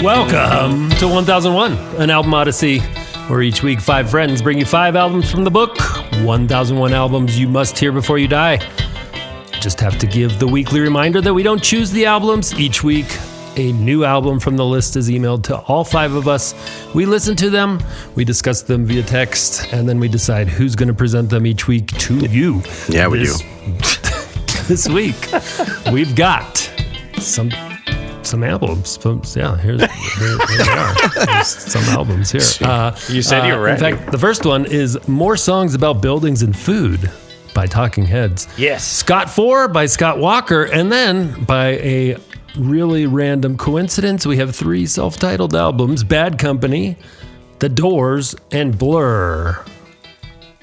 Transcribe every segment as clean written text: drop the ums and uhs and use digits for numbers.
Welcome to 1001, an album odyssey, where each week 5 friends bring you 5 albums from the book, 1001 albums you must hear before you die. Just have to give the weekly reminder that we don't choose the albums. Each week, a new album from the list is emailed to all 5 of us. We listen to them, we discuss them via text, and then we decide who's going to present them each week to you. Yeah, we do. This week, we've got some albums. Yeah, here they are. There's some albums here. You said you were ready. In fact, the first one is More Songs About Buildings and Food by Talking Heads. Yes. Scott 4 by Scott Walker. And then by a really random coincidence, we have 3 self-titled albums, Bad Company, The Doors, and Blur.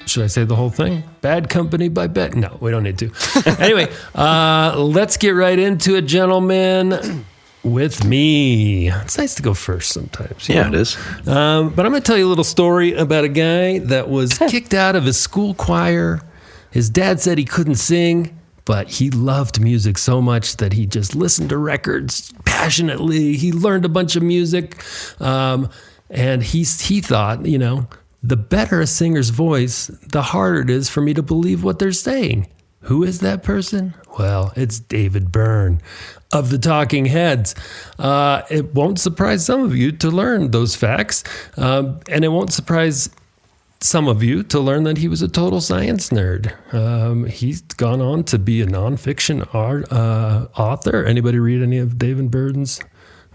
Should I say the whole thing? Bad Company by Bet? No, we don't need to. Anyway, let's get right into it, gentlemen. With me. It's nice to go first sometimes. Yeah, it is. But I'm going to tell you a little story about a guy that was kicked out of his school choir. His dad said he couldn't sing, but he loved music so much that he just listened to records passionately. He learned a bunch of music. And he thought, you know, the better a singer's voice, the harder it is for me to believe what they're saying. Who is that person? Well, it's David Byrne of the Talking Heads. It won't surprise some of you to learn those facts, and it won't surprise some of you to learn that he was a total science nerd. He's gone on to be a nonfiction author. Anybody read any of David Byrne's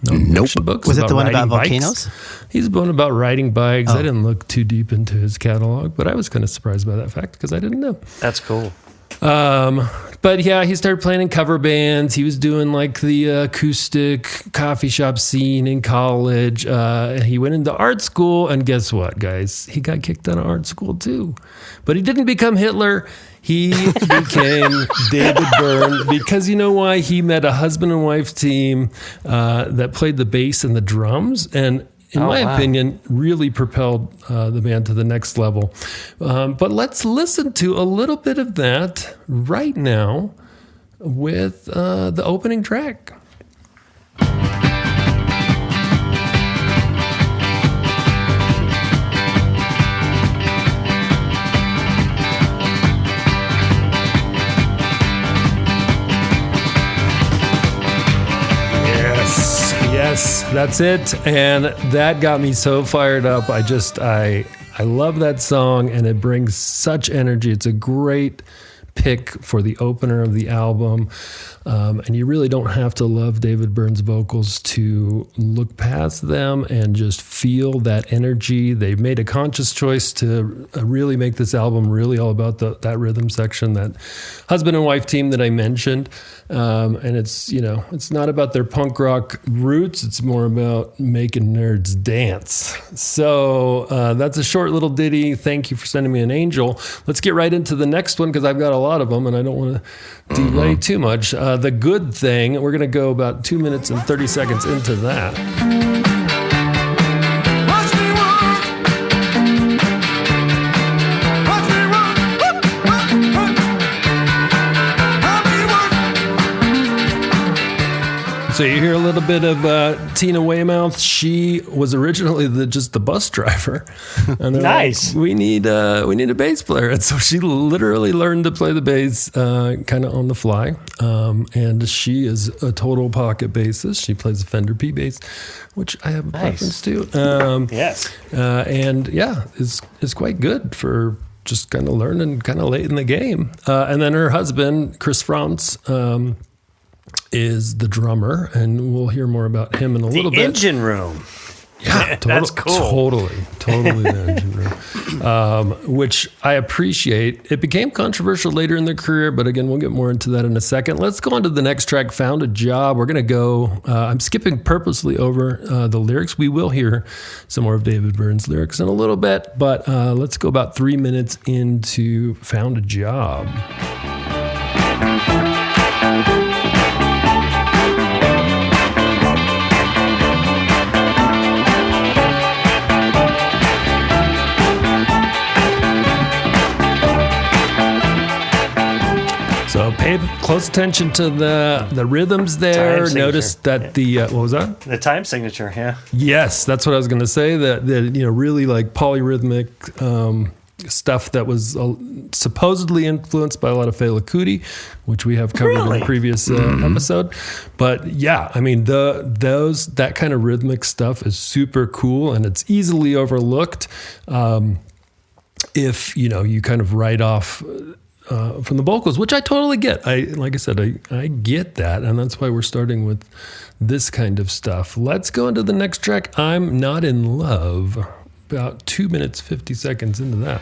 nonfiction books? Was it the one about bikes? volcanoes? He's the one about riding bikes. I didn't look too deep into his catalog, but I was kind of surprised by that fact because I didn't know. That's cool. But yeah, he started playing in cover bands. He was doing like the acoustic coffee shop scene in college. He went into art school, and guess what, guys? He got kicked out of art school too. But he didn't become Hitler. He became David Byrne because you know why? He met a husband and wife team that played the bass and the drums, and in my opinion, really propelled the band to the next level. But let's listen to a little bit of that right now with the opening track. Yes, that's it. And that got me so fired up. I love that song, and it brings such energy. It's a great pick for the opener of the album. And you really don't have to love David Byrne's vocals to look past them and just feel that energy. They've made a conscious choice to really make this album really all about that rhythm section, that husband and wife team that I mentioned. And it's, you know, it's not about their punk rock roots. It's more about making nerds dance. So that's a short little ditty. Thank you for sending me an angel. Let's get right into the next one because I've got a lot of them and I don't want to delay too much. The Good Thing, we're going to go about 2 minutes and 30 seconds into that. So you hear a little bit of Tina Weymouth. She was originally just the bus driver. And Nice. Like, we need a bass player. And so she literally learned to play the bass kind of on the fly. And she is a total pocket bassist. She plays a Fender P bass, which I have a preference to. Yes. And yeah, is quite good for just kind of learning kind of late in the game. And then her husband, Chris Franz, is the drummer, and we'll hear more about him in a little bit. The Engine Room. Yeah, that's cool. Totally the Engine Room, which I appreciate. It became controversial later in their career, but again, we'll get more into that in a second. Let's go on to the next track, Found a Job. We're going to go, I'm skipping purposely over the lyrics. We will hear some more of David Byrne's lyrics in a little bit, but let's go about 3 minutes into Found a Job. So pay close attention to the rhythms there. Notice that what was that? The time signature, yeah. Yes, that's what I was going to say. That really like polyrhythmic stuff that was supposedly influenced by a lot of Fela Kuti, which we have covered in a previous episode. But yeah, I mean that kind of rhythmic stuff is super cool, and it's easily overlooked if you kind of write off from the vocals, which I totally get. Like I said, I get that, and that's why we're starting with this kind of stuff. Let's go into the next track, I'm Not in Love. About 2 minutes, 50 seconds into that.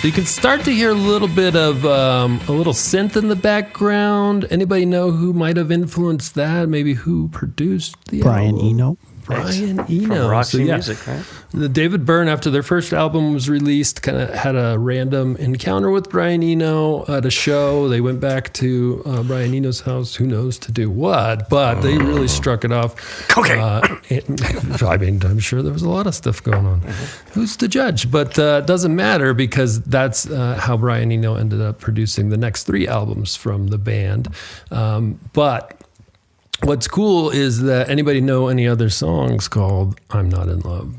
So you can start to hear a little bit of a little synth in the background. Anybody know who might have influenced that? Maybe who produced the Brian album? Eno. Brian Eno. From Roxy Music, right? The David Byrne, after their first album was released, kind of had a random encounter with Brian Eno at a show. They went back to Brian Eno's house, who knows to do what, but they really struck it off. Okay. I mean, I'm sure there was a lot of stuff going on. Who's to judge? But it doesn't matter, because that's how Brian Eno ended up producing the next 3 albums from the band. But what's cool is that anybody know any other songs called I'm Not in Love?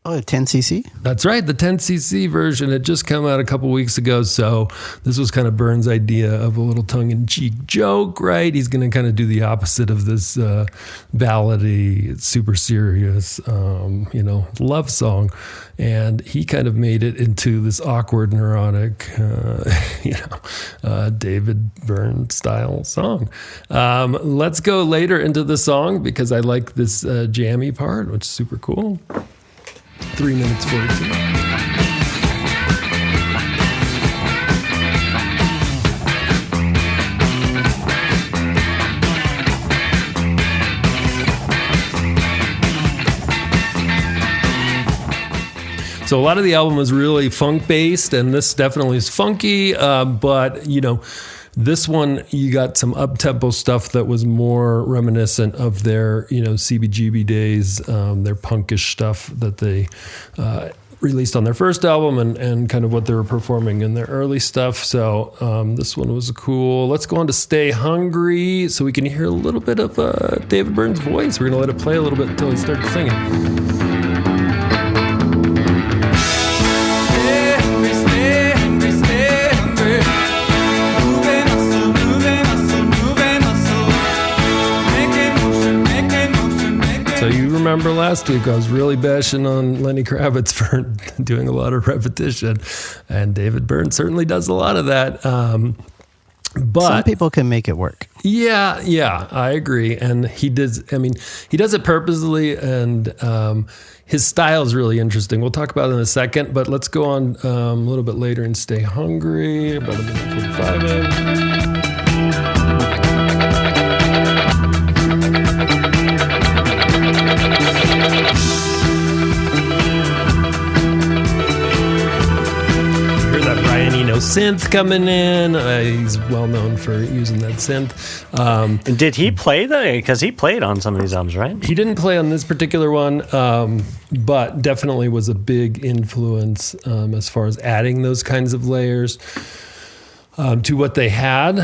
Oh, 10cc? That's right, the 10cc version had just come out a couple weeks ago, so this was kind of Byrne's idea of a little tongue-in-cheek joke, right? He's going to kind of do the opposite of this ballady, super serious, love song, and he kind of made it into this awkward, neurotic, David Byrne style song. Let's go later into the song, because I like this jammy part, which is super cool. 3 minutes 42. So a lot of the album is really funk based, and this definitely is funky, but this one, you got some up-tempo stuff that was more reminiscent of their, CBGB days, their punkish stuff that they released on their first album, and kind of what they were performing in their early stuff. So this one was cool. Let's go on to Stay Hungry, so we can hear a little bit of David Byrne's voice. We're going to let it play a little bit until he starts singing. So you remember last week I was really bashing on Lenny Kravitz for doing a lot of repetition, and David Byrne certainly does a lot of that. But some people can make it work. Yeah, I agree. And he does it purposely, and his style is really interesting. We'll talk about it in a second, but let's go on a little bit later and Stay Hungry, about a minute 45 in. Synth coming in. He's well known for using that synth. Did he play because he played on some of these albums, right? He didn't play on this particular one, but definitely was a big influence as far as adding those kinds of layers to what they had.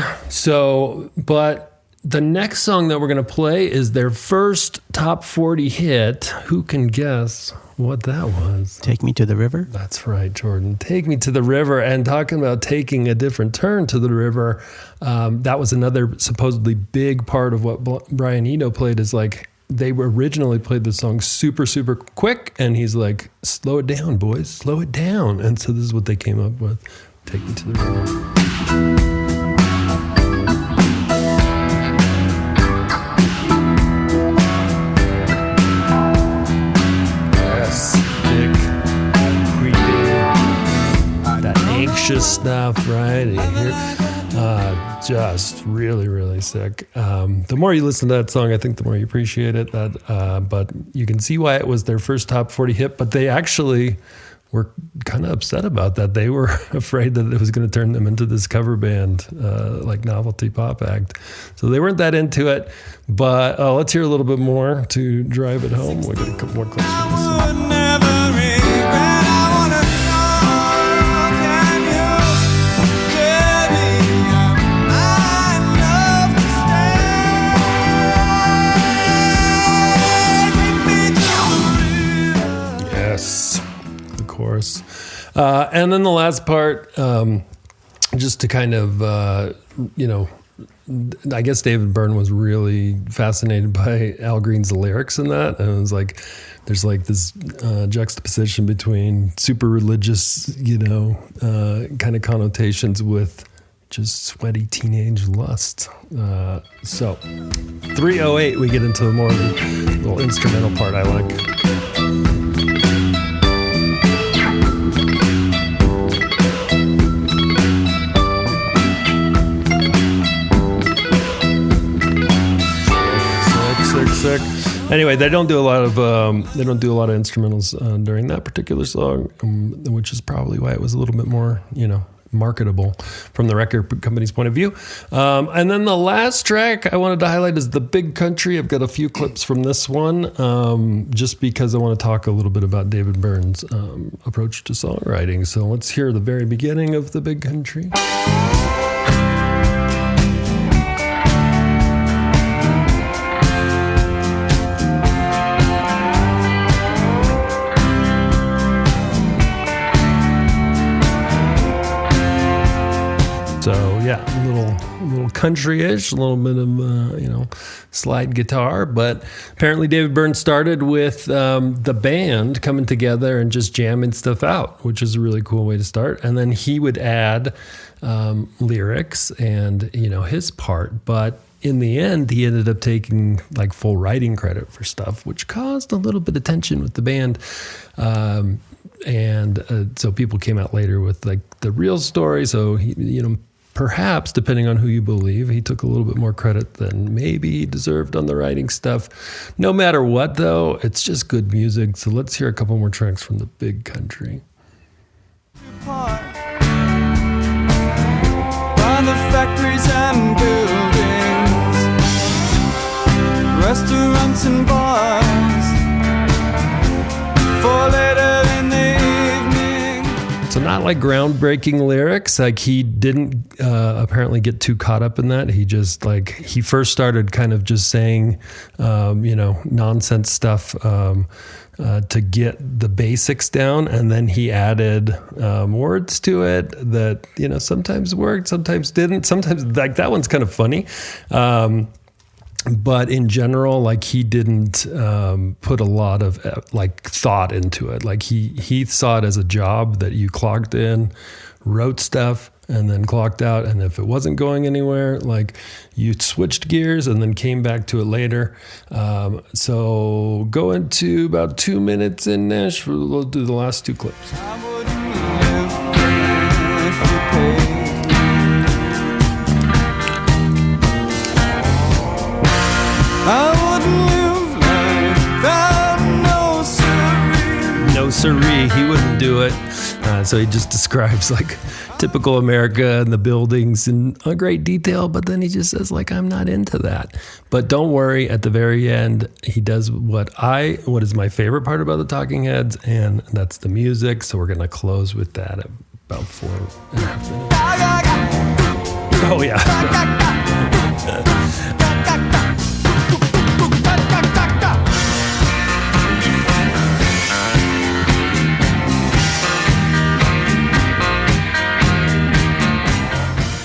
But the next song that we're going to play is their first top 40 hit. Who can guess what that was? Take Me to the River? That's right, Jordan. Take Me to the River. And talking about taking a different turn to the river, that was another supposedly big part of what Brian Eno played, is like they originally played the song super, super quick. And he's like, slow it down, boys, slow it down. And so this is what they came up with. Take Me to the River. Anxious stuff, right? Just really, really sick. The more you listen to that song, I think the more you appreciate it. But you can see why it was their first top 40 hit. But they actually were kind of upset about that. They were afraid that it was going to turn them into this cover band, like novelty pop act. So they weren't that into it. But let's hear a little bit more to drive it home. We'll get a couple more clips from this. Chorus. And then the last part, just to kind of, I guess David Byrne was really fascinated by Al Green's lyrics in that. And it was like, there's like this juxtaposition between super religious, kind of connotations with just sweaty teenage lust. So 3:08, we get into the more little instrumental part I like. Sick. Anyway, they don't do a lot of instrumentals during that particular song, which is probably why it was a little bit more, marketable from the record company's point of view. And then the last track I wanted to highlight is The Big Country. I've got a few clips from this one, just because I want to talk a little bit about David Byrne's approach to songwriting. So let's hear the very beginning of The Big Country. So yeah, a little country-ish, a little bit of slide guitar. But apparently David Byrne started with the band coming together and just jamming stuff out, which is a really cool way to start. And then he would add lyrics and his part. But in the end, he ended up taking like full writing credit for stuff, which caused a little bit of tension with the band. And so people came out later with like the real story. So he, perhaps, depending on who you believe, he took a little bit more credit than maybe he deserved on the writing stuff. No matter what, though, it's just good music. So let's hear a couple more tracks from The Big Country. By the factories and buildings, restaurants and bars, for later in the evening. So not like groundbreaking lyrics. Like he didn't apparently get too caught up in that. He just he first started kind of just saying, nonsense stuff to get the basics down. And then he added words to it that, sometimes worked, sometimes didn't. Sometimes like that one's kind of funny. But in general, he didn't put a lot of thought into it. Like he saw it as a job that you clocked in, wrote stuff, and then clocked out. And if it wasn't going anywhere, you switched gears and then came back to it later. So go into about 2 minutes in Nashville. We'll do the last two clips. I wouldn't live if you paid. I wouldn't live like that, no siree. No siree, he wouldn't do it. So he just describes typical America and the buildings in a great detail, but then he just says I'm not into that. But don't worry, at the very end, he does what is my favorite part about the Talking Heads, and that's the music. So we're gonna close with that at about 4.5 minutes. Oh yeah.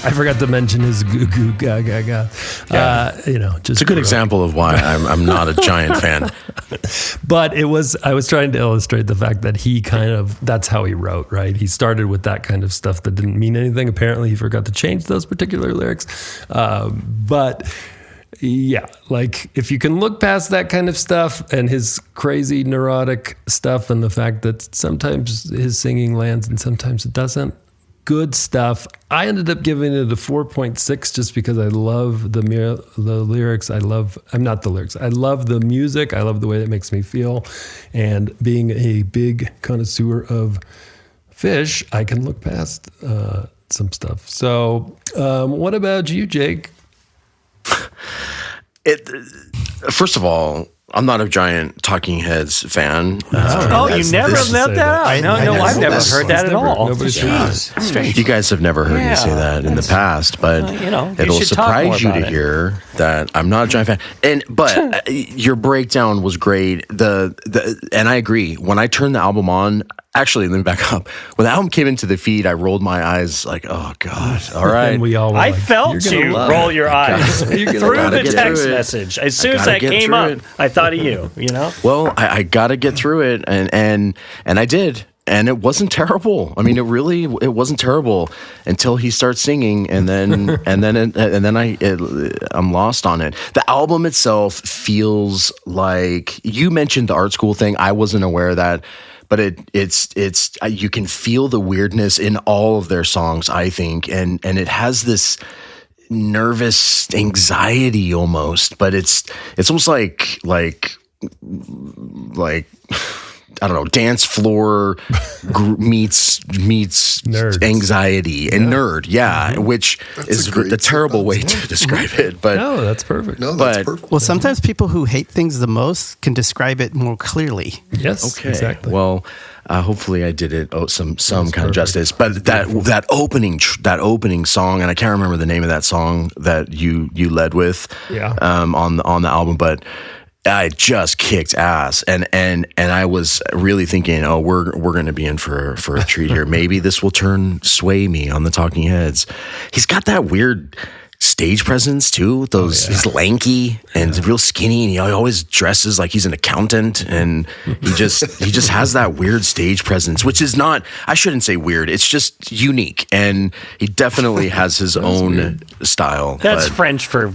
I forgot to mention his goo goo ga ga ga. Just it's a good example of why I'm not a giant fan. But I was trying to illustrate the fact that that's how he wrote, right? He started with that kind of stuff that didn't mean anything. Apparently he forgot to change those particular lyrics. But yeah, if you can look past that kind of stuff and his crazy neurotic stuff and the fact that sometimes his singing lands and sometimes it doesn't, good stuff. I ended up giving it a 4.6 just because I love the lyrics. I'm not the lyrics. I love the music. I love the way it makes me feel. And being a big connoisseur of fish, I can look past some stuff. So what about you, Jake? First of all, I'm not a giant Talking Heads fan. You never left that out. I've never heard that at all. Jeez. You guys have never heard me say that in the past, but it'll surprise you to hear that I'm not a giant fan. But your breakdown was great. And I agree. When I turned the album on, actually, let me back up. When the album came into the feed, I rolled my eyes like, oh God, all right. And we all I felt you roll your eyes through the text message. As soon as that came up, I thought of you, Well, I got to get through it, and I did. And it wasn't terrible. I mean, it wasn't terrible until he starts singing, and then I'm lost on it. The album itself feels like, you mentioned the art school thing. I wasn't aware of that, but it's you can feel the weirdness in all of their songs, I think, and it has this nervous anxiety almost, but it's almost like I don't know, dance floor meets Nerds. anxiety and nerd, which is a terrible way to describe it. But no, that's perfect. No, that's perfect. Well, sometimes people who hate things the most can describe it more clearly. Yes, okay, exactly. Well, hopefully I did it some kind of justice. But that opening song, and I can't remember the name of that song that you led with, on the album, but I just kicked ass, and I was really thinking, oh, we're going to be in for a treat here. Maybe this will sway me on the Talking Heads. He's got that weird stage presence too. He's lanky and real skinny, and he always dresses like he's an accountant, and he just has that weird stage presence, which is not, I shouldn't say weird, it's just unique, and he definitely has his own style. That's French for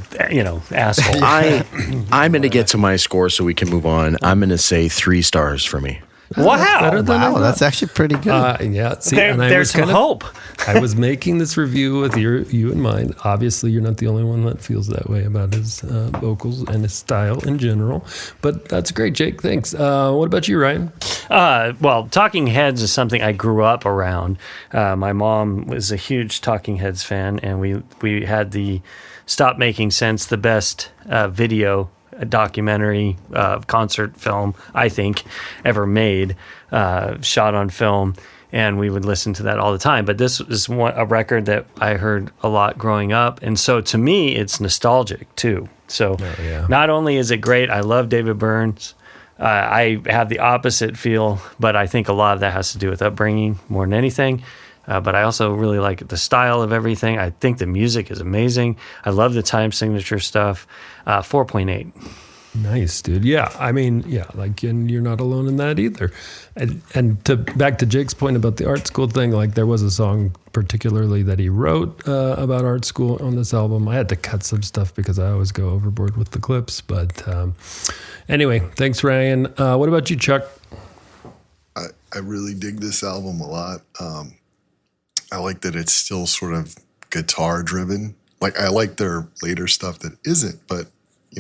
asshole. I'm going to get to my score so we can move on. I'm going to say 3 stars for me. Wow, that's actually pretty good. See, there's some hope. I was making this review with you in mind. Obviously, you're not the only one that feels that way about his vocals and his style in general. But that's great, Jake. Thanks. What about you, Ryan? Well, Talking Heads is something I grew up around. My mom was a huge Talking Heads fan, and we had the Stop Making Sense, the best video documentary concert film I think ever made, shot on film, and we would listen to that all the time. But this is a record that I heard a lot growing up, and so to me it's nostalgic too. So not only is it great, I love David Byrne. I have the opposite feel, but I think a lot of that has to do with upbringing more than anything. But I also really like the style of everything. I think the music is amazing. I love the time signature stuff. 4.8. Nice, dude. Yeah, I mean, and you're not alone in that either. And back to Jake's point about the art school thing, like there was a song particularly that he wrote about art school on this album. I had to cut some stuff because I always go overboard with the clips. But anyway, thanks, Ryan. What about you, Chuck? I really dig this album a lot. I like that it's still sort of guitar driven. Like I like their later stuff that isn't, but I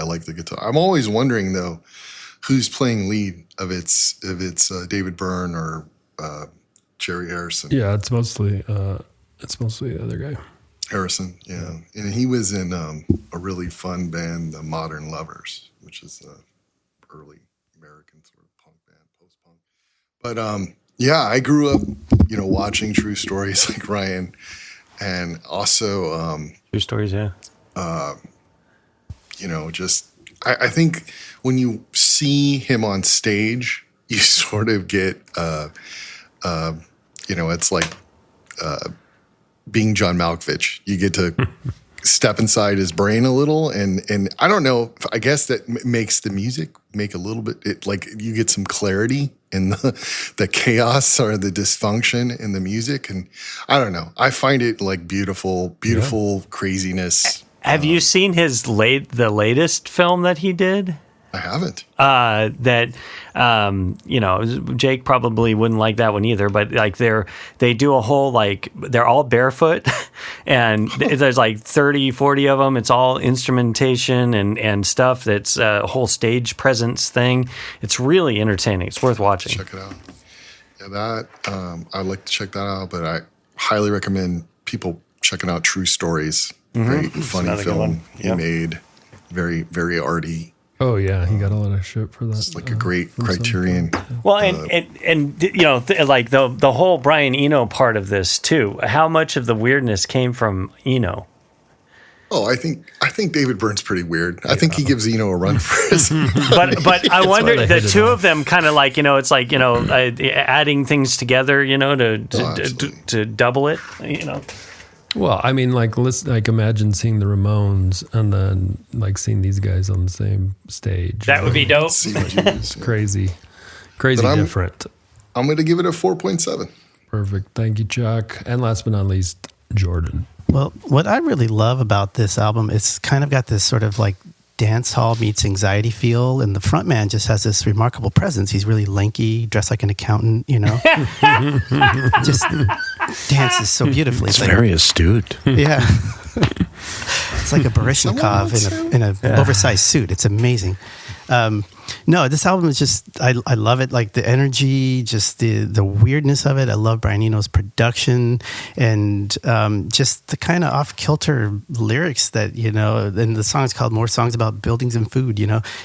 like the guitar. I'm always wondering though, who's playing lead if it's David Byrne or Jerry Harrison. Yeah, it's mostly the other guy. Harrison, yeah. And he was in a really fun band, the Modern Lovers, which is an early American sort of punk band, post-punk. But I grew up, watching True Stories like Ryan, and also True Stories, yeah. I think when you see him on stage, you sort of get, it's like being John Malkovich. You get to step inside his brain a little, and I don't know. I guess that makes the music make a little bit like you get some clarity in the chaos or the dysfunction in the music, and I don't know. I find it like beautiful craziness. Have you seen the latest film that he did? I haven't. Jake probably wouldn't like that one either, but like they do a whole, like, they're all barefoot and there's like 30, 40 of them. It's all instrumentation and stuff. That's a whole stage presence thing. It's really entertaining. It's worth watching. Check it out. Yeah, that, I'd like to check that out, but I highly recommend people checking out True Stories. Great, funny film he made. Very, very arty. Oh yeah, he got a lot of shit for that. It's like a great Criterion. Well, like the whole Brian Eno part of this too. How much of the weirdness came from Eno? Oh, I think David Byrne's pretty weird. I think he gives Eno a run for his. but I wonder, the two of them kind of like, it's like, adding things together, to double it, Well, I mean, like imagine seeing the Ramones and then like seeing these guys on the same stage. That would be dope. Crazy different. I'm going to give it a 4.7. Perfect. Thank you, Chuck. And last but not least, Jordan. Well, what I really love about this album, it's kind of got this sort of like dance hall meets anxiety feel, and the front man just has this remarkable presence. He's really lanky, dressed like an accountant, just dances so beautifully. It's like, very astute. Yeah. It's like a Baryshnikov in an oversized suit. It's amazing. No, this album is just, I love it. Like the energy, just the weirdness of it. I love Brian Eno's production and just the kind of off-kilter lyrics that, and the song is called More Songs About Buildings and Food,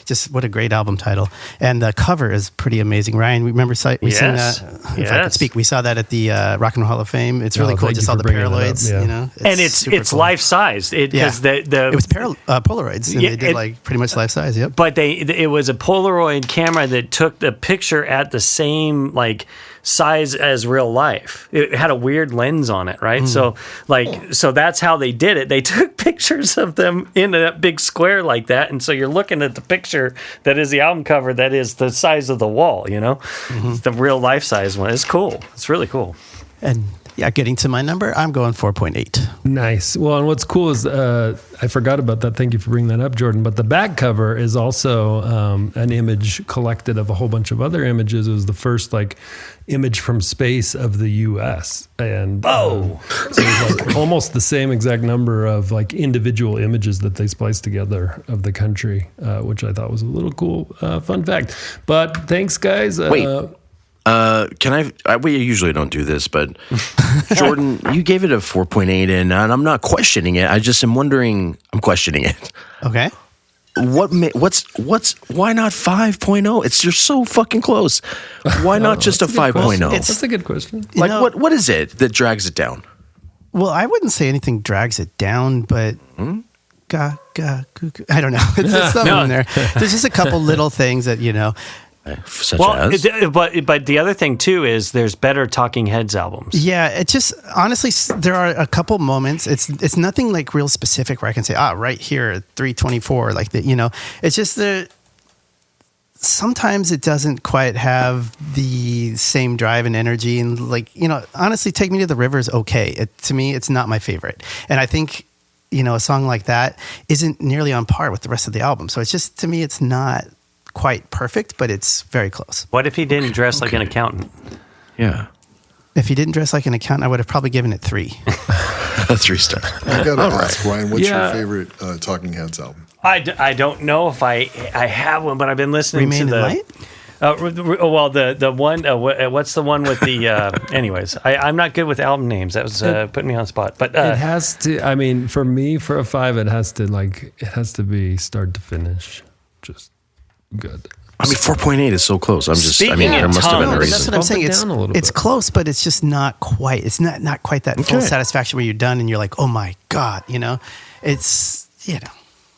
just what a great album title. And the cover is pretty amazing. Ryan, remember we sang that? If I could speak, we saw that at the Rock and Roll Hall of Fame. It's really cool. Just all the Paraloids, and it's cool. Life-sized. It was Polaroids, and they did like pretty much life-size, yep. But it was a Polaroid camera that took the picture at the same like size as real life. It had a weird lens on it, right? So that's how they did it. They took pictures of them in a big square like that, and so you're looking at the picture that is the album cover that is the size of the wall. It's the real life size one. It's cool. It's really cool. And yeah, getting to my number, I'm going 4.8. Nice. Well, and what's cool is I forgot about that. Thank you for bringing that up, Jordan. But the back cover is also an image collected of a whole bunch of other images. It was the first image from space of the U.S. And so it was almost the same exact number of individual images that they spliced together of the country, which I thought was a little cool fun fact. But thanks, guys. Wait. We usually don't do this, but Jordan, you gave it a 4.8 and I'm not questioning it. I'm questioning it. Okay. Why not 5.0? It's just so fucking close. Why not just a 5.0? That's a good question. What is it that drags it down? Well, I wouldn't say anything drags it down, but I don't know. It's something in there. There's just a couple little things that, Such as? But the other thing too is there's better Talking Heads albums. Yeah, it just honestly there are a couple moments. It's nothing like real specific where I can say right here 324 like that. It's just that sometimes it doesn't quite have the same drive and energy and honestly, Take Me to the River is okay. To me, it's not my favorite, and I think a song like that isn't nearly on par with the rest of the album. So it's just to me, it's not quite perfect, but it's very close. What if he didn't dress like an accountant? Yeah. If he didn't dress like an accountant, I would have probably given it 3. 3 stars. I gotta ask, Ryan, what's your favorite Talking Heads album? I don't know if I have one, but I've been listening Remain to in Light? The one. What's the one with the? Anyways, I'm not good with album names. That was putting me on the spot. But it has to. I mean, for me, for a 5, it has to be start to finish, just good. I mean, 4.8 is so close. There must have been a reason. That's what I'm saying. It's close, but it's just not quite. It's not quite that full satisfaction where you're done and you're like, oh my God, It's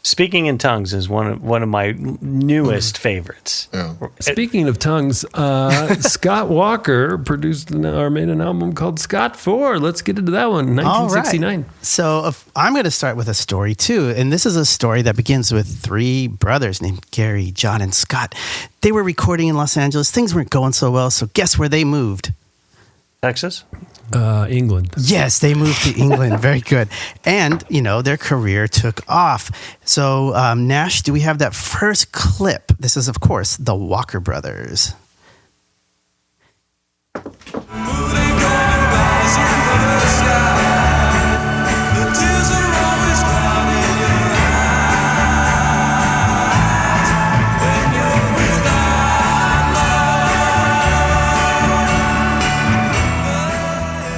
Speaking in Tongues is one of my newest favorites. Yeah. Speaking of tongues, Scott Walker produced or made an album called Scott 4. Let's get into that one, 1969. Right. So I'm going to start with a story too, and this is a story that begins with 3 brothers named Gary, John, and Scott. They were recording in Los Angeles. Things weren't going so well, so guess where they moved? Texas? England. Yes, they moved to England. Very good. And, their career took off. So, Nash, do we have that first clip? This is, of course, the Walker Brothers.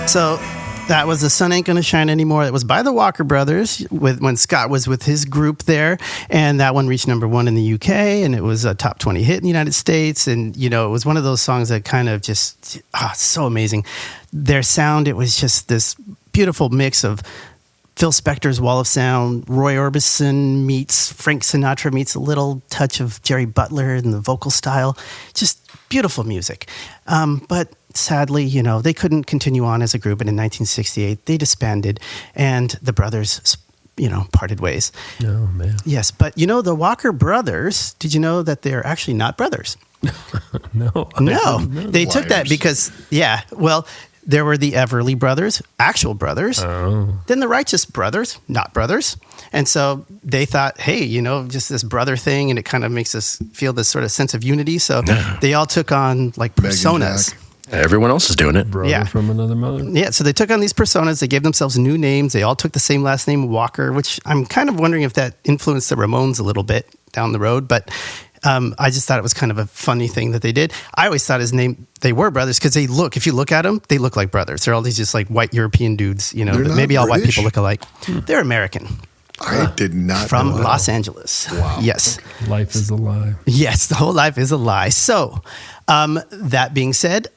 So that was The Sun Ain't Gonna Shine Anymore. It was by the Walker Brothers when Scott was with his group there. And that one reached number 1 in the UK. And it was a top 20 hit in the United States. And, it was one of those songs that kind of just, so amazing. Their sound, it was just this beautiful mix of Phil Spector's Wall of Sound, Roy Orbison meets Frank Sinatra meets a little touch of Jerry Butler in the vocal style. Just beautiful music. But sadly, they couldn't continue on as a group. And in 1968, they disbanded and the brothers, parted ways. Oh, man. Yes. But, the Walker Brothers, did you know that they're actually not brothers? No. They took that because, there were the Everly brothers, actual brothers. Oh. Then the Righteous brothers, not brothers. And so they thought, hey, just this brother thing, and it kind of makes us feel this sort of sense of unity. So they all took on like personas. Everyone else is doing it. Brother from another mother. Yeah, so they took on these personas. They gave themselves new names. They all took the same last name, Walker, which I'm kind of wondering if that influenced the Ramones a little bit down the road. But I just thought it was kind of a funny thing that they did. I always thought they were brothers because if you look at them, they look like brothers. They're all these just like white European dudes, maybe all white people look alike. They're American. I did not from know that. Los Angeles. Wow. Yes. Okay. Life is a lie. Yes, the whole life is a lie. So, that being said,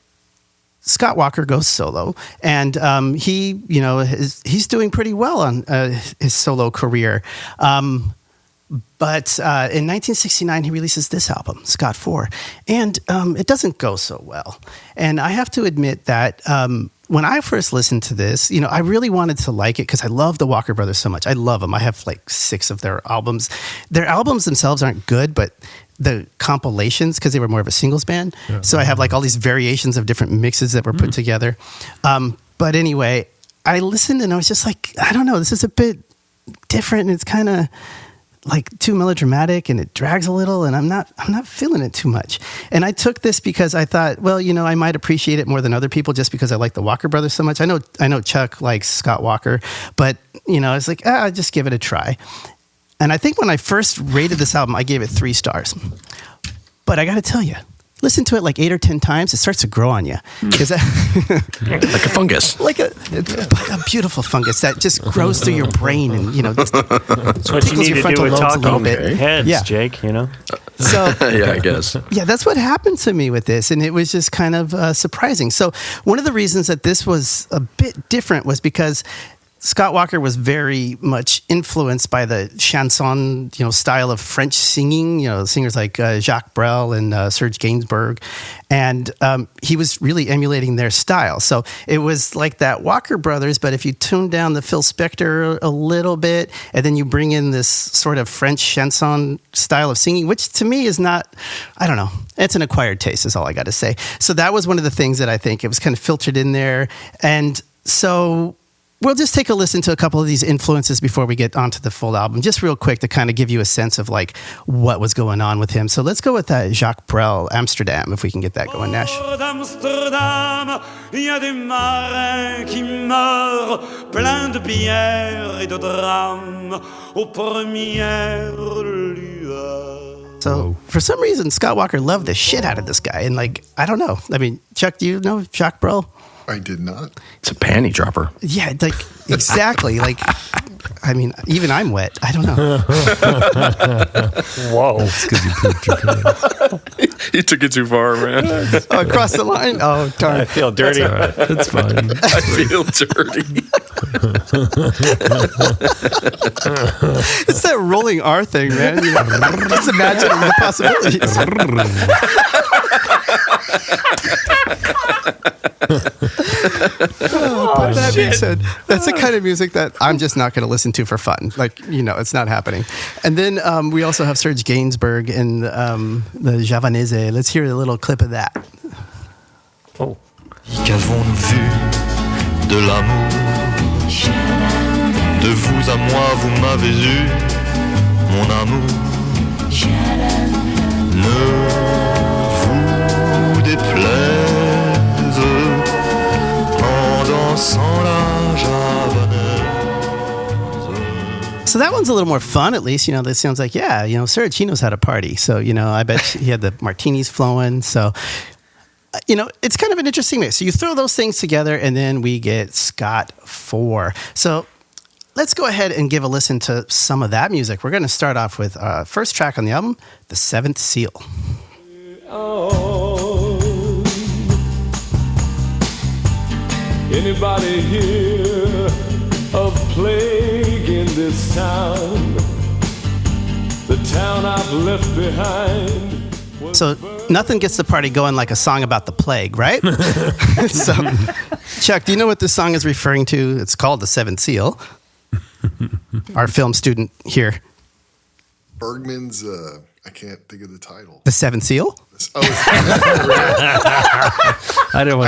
Scott Walker goes solo, and he's doing pretty well on his solo career. But in 1969, he releases this album, Scott 4, and it doesn't go so well. And I have to admit that when I first listened to this, I really wanted to like it because I love the Walker Brothers so much. I love them. I have like 6 of their albums. Their albums themselves aren't good, but the compilations, because they were more of a singles band. Yeah. So I have like all these variations of different mixes that were put together. But anyway, I listened and I was just like, I don't know, this is a bit different. And it's kind of like too melodramatic and it drags a little and I'm not feeling it too much. And I took this because I thought, well, I might appreciate it more than other people just because I like the Walker Brothers so much. I know Chuck likes Scott Walker, but I was like, just give it a try. And I think when I first rated this album, I gave it 3 stars. But I got to tell you, listen to it like 8 or 10 times, it starts to grow on you. Like a fungus. Like a beautiful fungus that just grows through your brain and, that's what you need to do with talking heads, Jake, So, yeah, I guess. Yeah, that's what happened to me with this. And it was just kind of surprising. So one of the reasons that this was a bit different was because Scott Walker was very much influenced by the chanson, style of French singing, singers like Jacques Brel and Serge Gainsbourg. And he was really emulating their style. So it was like that Walker Brothers, but if you tune down the Phil Spector a little bit, and then you bring in this sort of French chanson style of singing, which to me is not, I don't know, it's an acquired taste is all I got to say. So that was one of the things that I think it was kind of filtered in there. And so we'll just take a listen to a couple of these influences before we get onto the full album, just real quick to kind of give you a sense of like what was going on with him. So let's go with that Jacques Brel, Amsterdam, if we can get that going, Nash. D'Amsterdam, il y a des marins qui meurent, plein de bière et de drames, aux premières lueurs. So for some reason, Scott Walker loved the shit out of this guy. And like, I don't know. I mean, Chuck, do you know Jacques Brel? I did not. It's a panty dropper. Yeah, like exactly. Like, I mean, even I'm wet. I don't know. Whoa. That's because you pooped your pants. You took it too far, man. Across the line? Oh, darn. I feel dirty. That's right. It's fine. I feel dirty. It's that rolling R thing, man. Just imagining the possibilities. But that being said, that's the kind of music that I'm just not going to listen to for fun. Like, it's not happening. And then we also have Serge Gainsbourg in the Javanaise. Let's hear a little clip of that. Oh. Qu'avons-nous vu de l'amour. De vous à moi, vous m'avez eu, mon amour. Ne vous déplaise en dansant la javanaise. So that one's a little more fun, at least. This sounds like, Serge, he knows how to party. So, I bet he had the martinis flowing. So, it's kind of an interesting mix. So you throw those things together, and then we get Scott 4. So let's go ahead and give a listen to some of that music. We're going to start off with first track on the album, The Seventh Seal. Anybody hear of plague in this town? The town I've left behind. So nothing gets the party going like a song about the plague, right? So, Chuck, do you know what this song is referring to? It's called The Seventh Seal. Our film student here. Bergman's, I can't think of the title. The Seventh Seal? I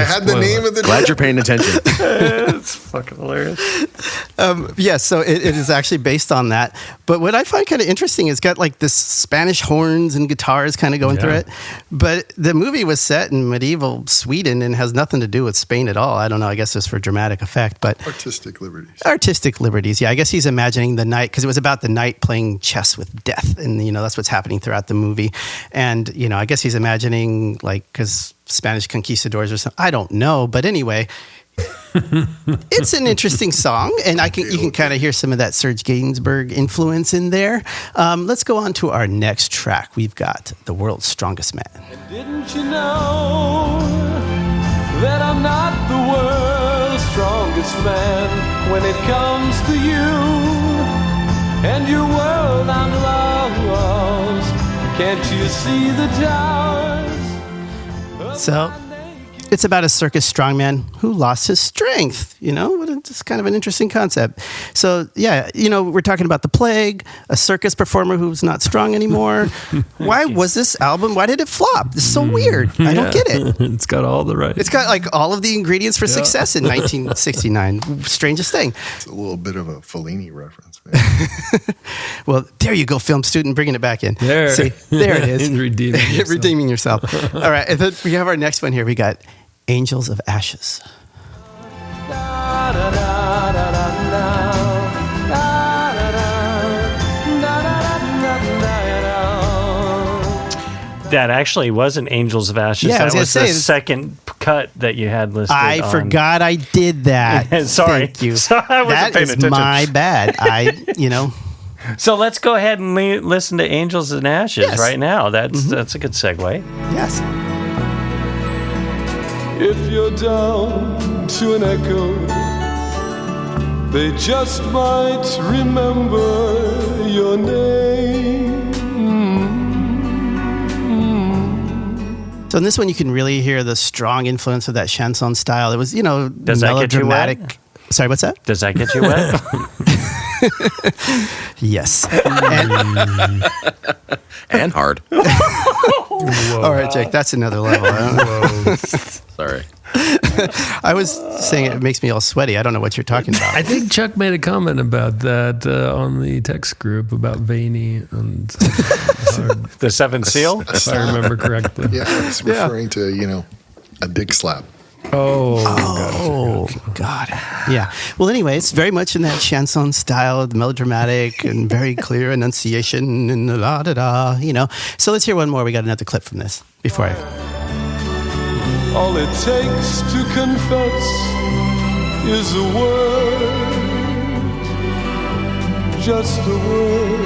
had the name of the. Glad you're paying attention. It's fucking hilarious. So it is actually based on that. But what I find kind of interesting is it's got like this Spanish horns and guitars kind of going through it. But the movie was set in medieval Sweden and has nothing to do with Spain at all. I don't know. I guess it's for dramatic effect. But Artistic liberties. Artistic liberties. Yeah, I guess he's imagining the knight, because it was about the knight playing chess with death. And, that's what's happening throughout the movie. And, I guess he's imagining, like, because Spanish conquistadors or something. I don't know. But anyway, it's an interesting song. And you can kind of hear some of that Serge Gainsbourg influence in there. Let's go on to our next track. We've got The World's Strongest Man. Didn't you know that I'm not the world's strongest man when it comes to you and your world I'm lost? Can't you see the towers? So it's about a circus strongman who lost his strength. It's kind of an interesting concept. So, we're talking about the plague, a circus performer who's not strong anymore. Why was this album? Why did it flop? It's so weird. I don't get it. It's got all the right. It's got like all of the ingredients for success in 1969. Strangest thing. It's a little bit of a Fellini reference, man. Well, there you go, film student, bringing it back in. There. See, there it is. Redeeming yourself. Redeeming yourself. All right, and then we have our next one here. We got Angels of Ashes. That actually wasn't Angels of Ashes. Yeah, that was the second cut that you had listed. I forgot I did that. Sorry. Thank you. Sorry, I wasn't paying attention. My bad. So let's go ahead and listen to Angels and Ashes right now. That's a good segue. Yes. If you're down to an echo, they just might remember your name. So in this one, you can really hear the strong influence of that chanson style. It was, Does melodramatic. That get you wet? Sorry, what's that? Does that get you wet? Yes. And hard. All right, Jake, that's another level. Sorry. I was saying it makes me all sweaty. I don't know what you're talking about. I think Chuck made a comment about that on the text group about veiny and the Seventh Seal, if I remember correctly. Yeah, it's referring to, a dick slap. Oh, God. Yeah. Well, anyway, it's very much in that chanson style, the melodramatic and very clear enunciation and la-da-da, So let's hear one more. We got another clip from this before I... All it takes to confess is a word, just a word.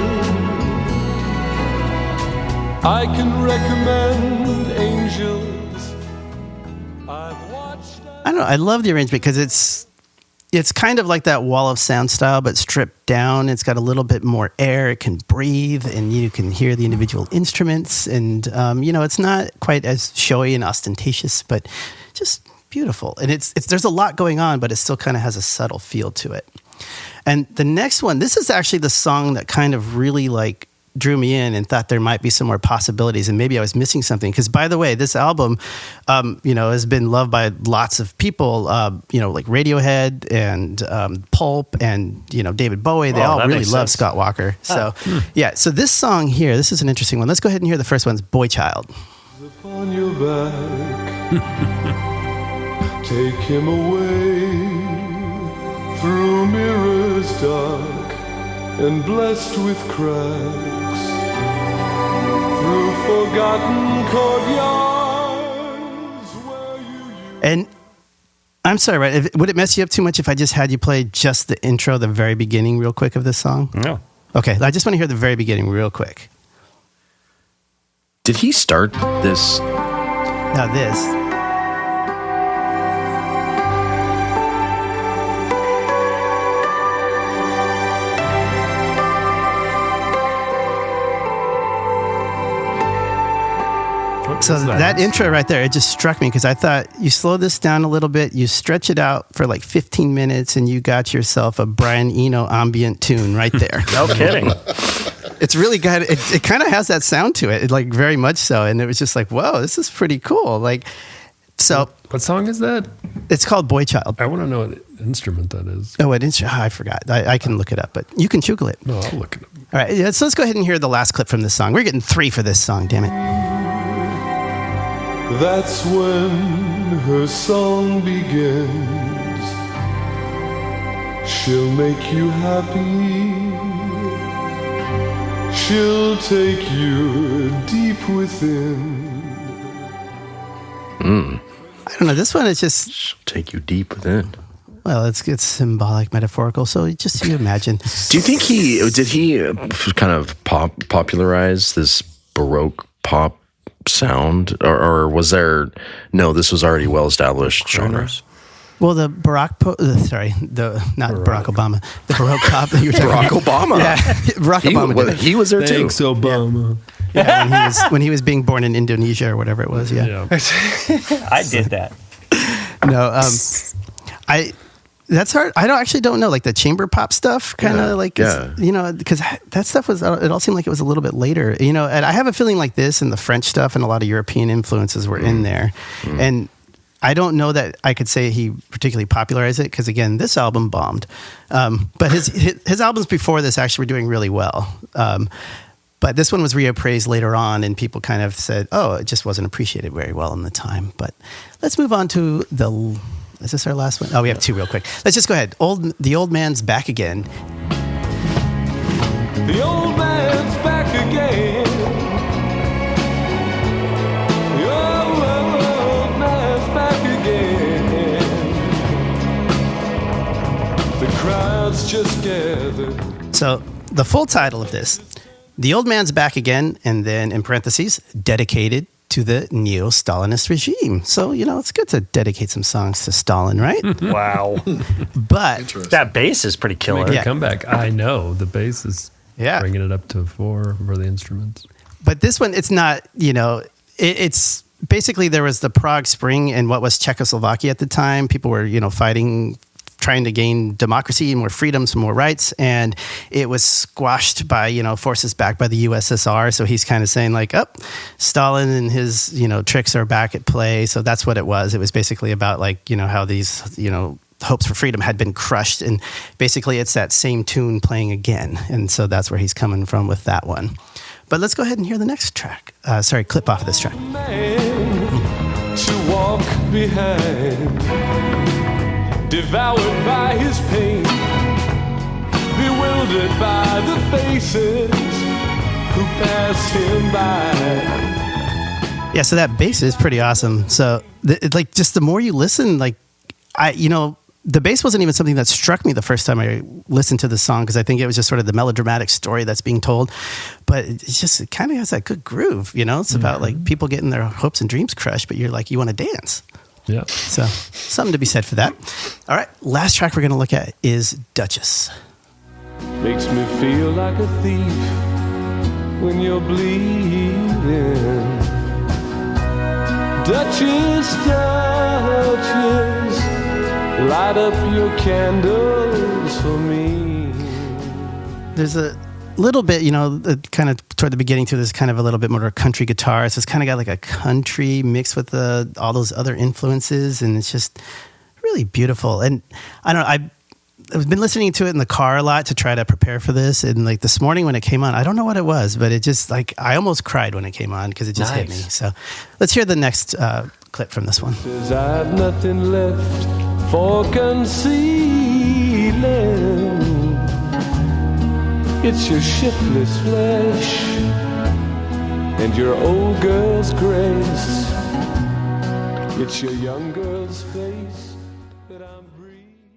I can recommend Angels. I've watched. I don't know. I love the arrangement because it's kind of like that wall of sound style, but stripped down. It's got a little bit more air. It can breathe, and you can hear the individual instruments. And it's not quite as showy and ostentatious, but just beautiful. And it's there's a lot going on, but it still kind of has a subtle feel to it. And the next one, this is actually the song that kind of really like drew me in and thought there might be some more possibilities and maybe I was missing something. Because by the way, this album, has been loved by lots of people, like Radiohead and Pulp and, David Bowie. They all really love Scott Walker. So, so this song here, this is an interesting one. Let's go ahead and hear the first one. It's Boy Child. Upon your back, take him away through mirrors dark and blessed with cracks, through forgotten courtyards where you. And I'm sorry, right? Would it mess you up too much if I just had you play just the intro, the very beginning, real quick of this song? No. Okay, I just want to hear the very beginning, real quick. Did he start this? Now this. So that intro right there, it just struck me because I thought you slow this down a little bit, you stretch it out for like 15 minutes, and you got yourself a Brian Eno ambient tune right there. No kidding. It's really good. It kind of has that sound to it, like very much so. And it was just like, whoa, this is pretty cool. Like, so what song is that? It's called Boy Child. I want to know what instrument that is. Oh, I forgot. I can look it up, but you can chugle it. No, I'll look it up. All right, so let's go ahead and hear the last clip from this song. We're getting 3 for this song, damn it. That's when her song begins. She'll make you happy. She'll take you deep within. I don't know. This one is just... She'll take you deep within. Well, it's symbolic, metaphorical. So just you imagine. Do you think did he kind of popularize this Baroque pop sound, or was there? No, this was already well established genre. Well, the Barack Obama, the Baroque pop that you were talking Barack about. Obama. Yeah, Barack Obama. He was there Thanks, too. Obama. Yeah, when he was being born in Indonesia or whatever it was. Yeah. I did that. No, that's hard. I don't know, like the chamber pop stuff, kind of because that stuff it all seemed like it was a little bit later, and I have a feeling like this and the French stuff and a lot of European influences were in there, and I don't know that I could say he particularly popularized it because again, this album bombed, but his albums before this actually were doing really well. But this one was reappraised later on, and people kind of said, "Oh, it just wasn't appreciated very well in the time." But let's move on to the. Is this our last one? Oh, we have 2 real quick. Let's just go ahead. The old man's back again. The old man's back again. The old man's back again. The crowd's just gathered. So the full title of this, The Old Man's Back Again, and then in parentheses, dedicated to the neo-Stalinist regime. So, it's good to dedicate some songs to Stalin, right? Wow. But that bass is pretty killer. Make a comeback. I know. The bass is bringing it up to 4 for the instruments. But this one, it's not, it's basically there was the Prague Spring and what was Czechoslovakia at the time. People were, fighting, trying to gain democracy and more freedoms, more rights, and it was squashed by forces backed by the USSR. So he's kind of saying like, Stalin and his tricks are back at play. So that's what it was. It was basically about like how these hopes for freedom had been crushed, and basically it's that same tune playing again. And so that's where he's coming from with that one. But let's go ahead and hear the next track. Clip off of this track. Man to walk behind. Devoured by his pain, bewildered by the faces who pass him by. Yeah, so that bass is pretty awesome. So, just the more you listen, the bass wasn't even something that struck me the first time I listened to the song because I think it was just sort of the melodramatic story that's being told. But it kind of has that good groove, It's about like people getting their hopes and dreams crushed, but you're like, you want to dance. Yeah. So something to be said for that. All right. Last track we're going to look at is Duchess. Makes me feel like a thief when you're bleeding. Duchess, Duchess, light up your candles for me. There's little bit, kind of toward the beginning too, there's kind of a little bit more country guitar. So it's kind of got like a country mixed with all those other influences. And it's just really beautiful. And I don't know, I've been listening to it in the car a lot to try to prepare for this. And like this morning when it came on, I don't know what it was, but it just like, I almost cried when it came on because it just hit me. So let's hear the next clip from this one. Says I've nothing left for concealing. It's your shiftless flesh and your old girl's grace. It's your young girl's face that I'm breathing.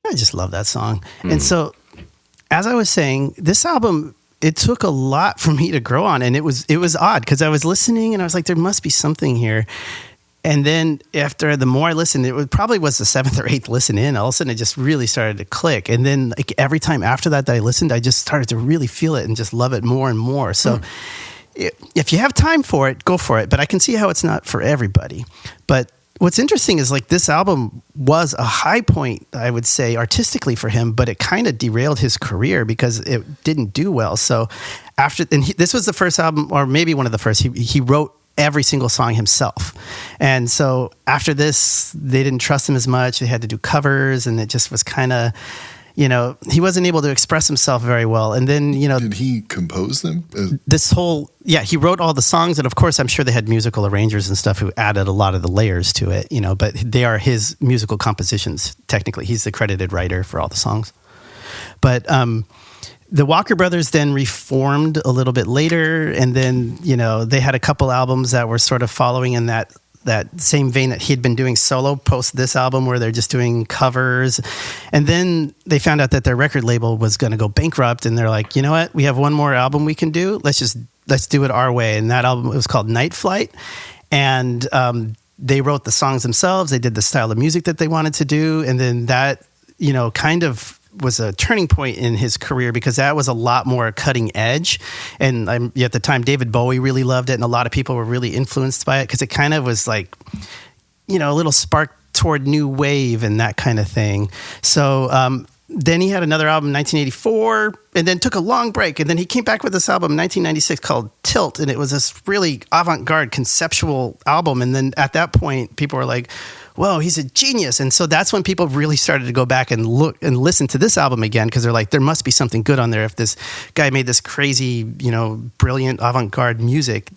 I just love that song. And so, as I was saying, this album, it took a lot for me to grow on, and it was odd because I was listening and I was like, there must be something here. And then after the more I listened, probably was the 7th or 8th listen in, all of a sudden it just really started to click. And then like every time after that I listened, I just started to really feel it and just love it more and more. So if you have time for it, go for it. But I can see how it's not for everybody. But what's interesting is like this album was a high point, I would say, artistically for him, but it kind of derailed his career because it didn't do well. So this was the first album, or maybe one of the first, he wrote every single song himself. And so after this, they didn't trust him as much. They had to do covers, and it just was kind of, he wasn't able to express himself very well. And then, Did he compose them? He wrote all the songs, and of course, I'm sure they had musical arrangers and stuff who added a lot of the layers to it, but they are his musical compositions, technically. He's the credited writer for all the songs. But, the Walker Brothers then reformed a little bit later, and then, they had a couple albums that were sort of following in that same vein that he had been doing solo post this album, where they're just doing covers. And then they found out that their record label was going to go bankrupt, and they're like, you know what? We have one more album we can do. Let's do it our way. And that album, it was called Night Flight. And they wrote the songs themselves. They did the style of music that they wanted to do. And then that, kind of was a turning point in his career because that was a lot more cutting edge. And at the time, David Bowie really loved it, and a lot of people were really influenced by it because it kind of was like, a little spark toward new wave and that kind of thing. So then he had another album in 1984 and then took a long break. And then he came back with this album in 1996 called Tilt. And it was this really avant-garde conceptual album. And then at that point, people were like, whoa, he's a genius. And so that's when people really started to go back and look and listen to this album again, because they're like, there must be something good on there if this guy made this crazy, brilliant avant-garde music,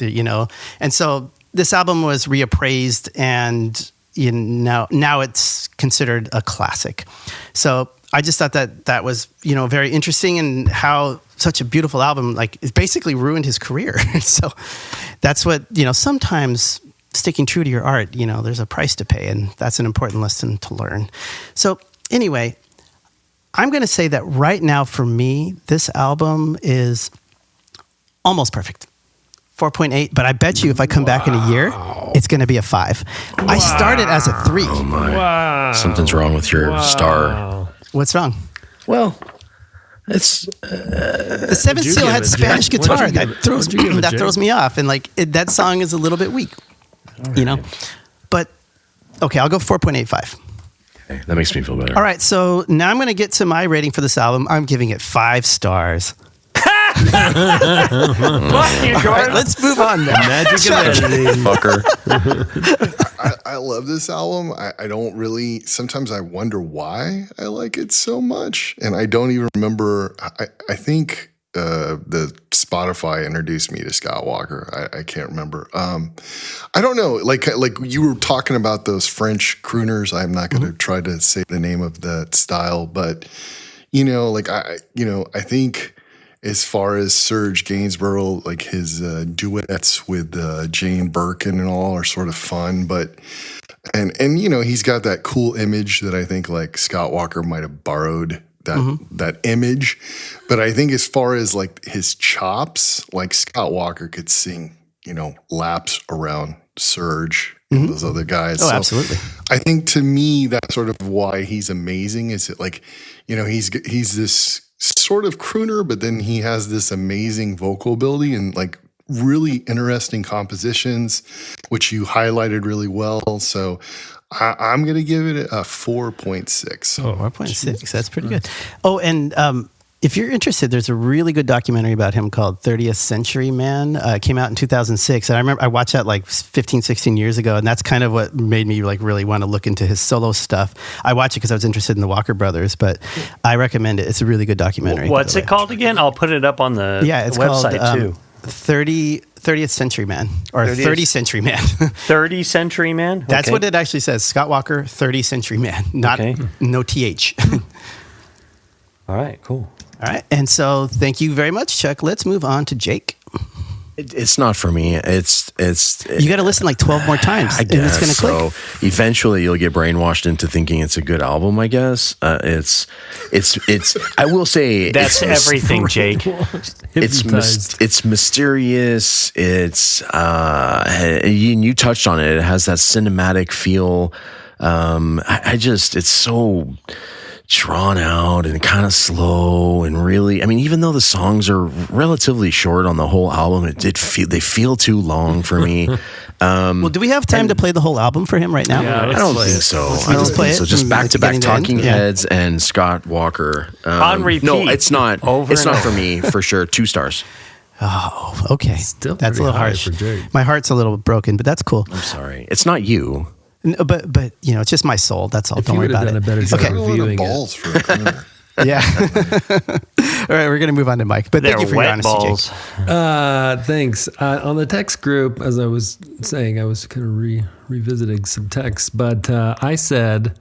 And so this album was reappraised, and now it's considered a classic. So I just thought that was, very interesting, and how such a beautiful album, like, it basically ruined his career. So that's what, sometimes sticking true to your art, there's a price to pay, and that's an important lesson to learn. So anyway, I'm going to say that right now for me, this album is almost perfect. 4.8, but I bet you if I come back in a year, it's going to be a 5. Wow. I started as a 3. Oh my. Wow. Something's wrong with your star. What's wrong? Well, it's the 7th Seal had Spanish guitar that throws me off, and that song is a little bit weak. Right. But okay, I'll go 4.85. Okay, that makes me feel better. All right, so now I'm going to get to my rating for this album. I'm giving it 5 stars. Fuck you, Jordan. Right, let's move on then. Magic of editing. Fucker. I love this album. I don't really, sometimes I wonder why I like it so much. And I don't even remember, I think the Spotify introduced me to Scott Walker. I can't remember. I don't know. Like you were talking about those French crooners. I'm not going to try to say the name of that style, but I think as far as Serge Gainsborough, like his duets with Jane Birkin and all are sort of fun, but and he's got that cool image that I think like Scott Walker might have borrowed that image. But I think as far as like his chops, like Scott Walker could sing, laps around Serge and those other guys. Oh, so absolutely. I think to me, that's sort of why he's amazing. Is it like, he's this sort of crooner, but then he has this amazing vocal ability and like really interesting compositions, which you highlighted really well. So I'm going to give it a 4.6. Oh, 4.6. That's pretty good. Oh, and if you're interested, there's a really good documentary about him called 30th Century Man. It came out in 2006. And I remember I watched that like 15, 16 years ago. And that's kind of what made me like really want to look into his solo stuff. I watched it because I was interested in the Walker Brothers, but I recommend it. It's a really good documentary. What's it called again? I'll put it up on the it's website called, too. 30th Century Man or 30 Century Man. 30 Century Man? That's Okay. what it actually says. Scott Walker, 30 Century Man. Not no TH. All right, cool. All right. And so thank you very much, Chuck. Let's move on to Jake. It's not for me. It's you got to listen like 12 more times, I guess, and it's going to click. So eventually, you'll get brainwashed into thinking it's a good album. I guess it's. I will say that's everything, Jake. It's mysterious. It's you touched on it. It has that cinematic feel. It's so drawn out and kind of slow and really, I mean, even though the songs are relatively short on the whole album, they feel too long for me. Well, do we have time to play the whole album for him right now? Yeah, I don't think so. I don't play it. So just back to back Talking Yeah. Heads and Scott Walker on repeat. No, it's not. It's not for me for sure. 2 stars. Oh, okay. Still that's a little harsh. for Jake. My heart's a little broken, but that's cool. I'm sorry. It's not you. No, but you know, it's just my soul. That's all. If Don't you worry would have about done it. a better job Okay. reviewing balls for a crooner. Yeah. All right, we're going to move on to Mike. But They're thank you for your wet honesty, balls. Jake. Thanks. On the text group, as I was saying, I was kind of revisiting some texts, but I said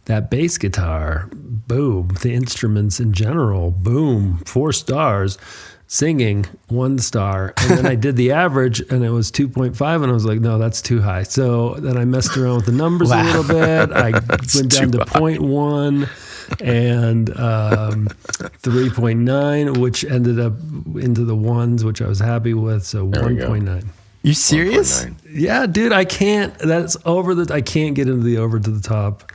that bass guitar, boom, the instruments in general, boom, 4 stars. Singing 1 star, and then I did the average and it was 2.5, and I was like, no, that's too high. So then I messed around with the numbers a little bit. I went down to 0.1 and 3.9, which ended up into the ones, which I was happy with. So 1.9. You serious? 1.9. Yeah, dude, I can't. That's I can't get into the over to the top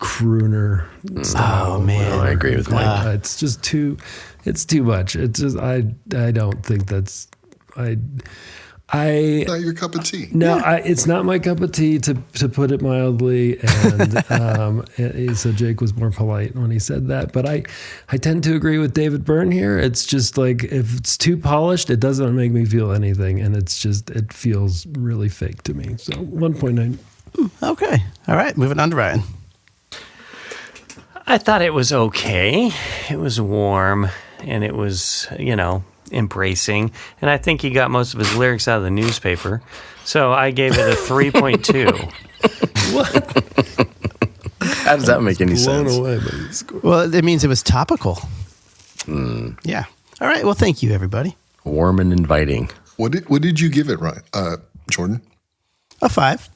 crooner style. Oh man, I agree with Mike. It's just too. It's too much. It's just I don't think that's I Not your cup of tea. no. It's not my cup of tea to put it mildly. And so Jake was more polite when he said that. But I tend to agree with David Byrne here. It's just like if it's too polished, it doesn't make me feel anything, and it feels really fake to me. So 1.9. Okay. All right. Moving on to Ryan. I thought it was okay. It was warm and it was, embracing. And I think he got most of his lyrics out of the newspaper. So I gave it a 3.2. What? How does that make any Blown sense? away by this score. Well, it means it was topical. Yeah. All right. Well, thank you, everybody. Warm and inviting. What did you give it, Ryan? Jordan? A 5.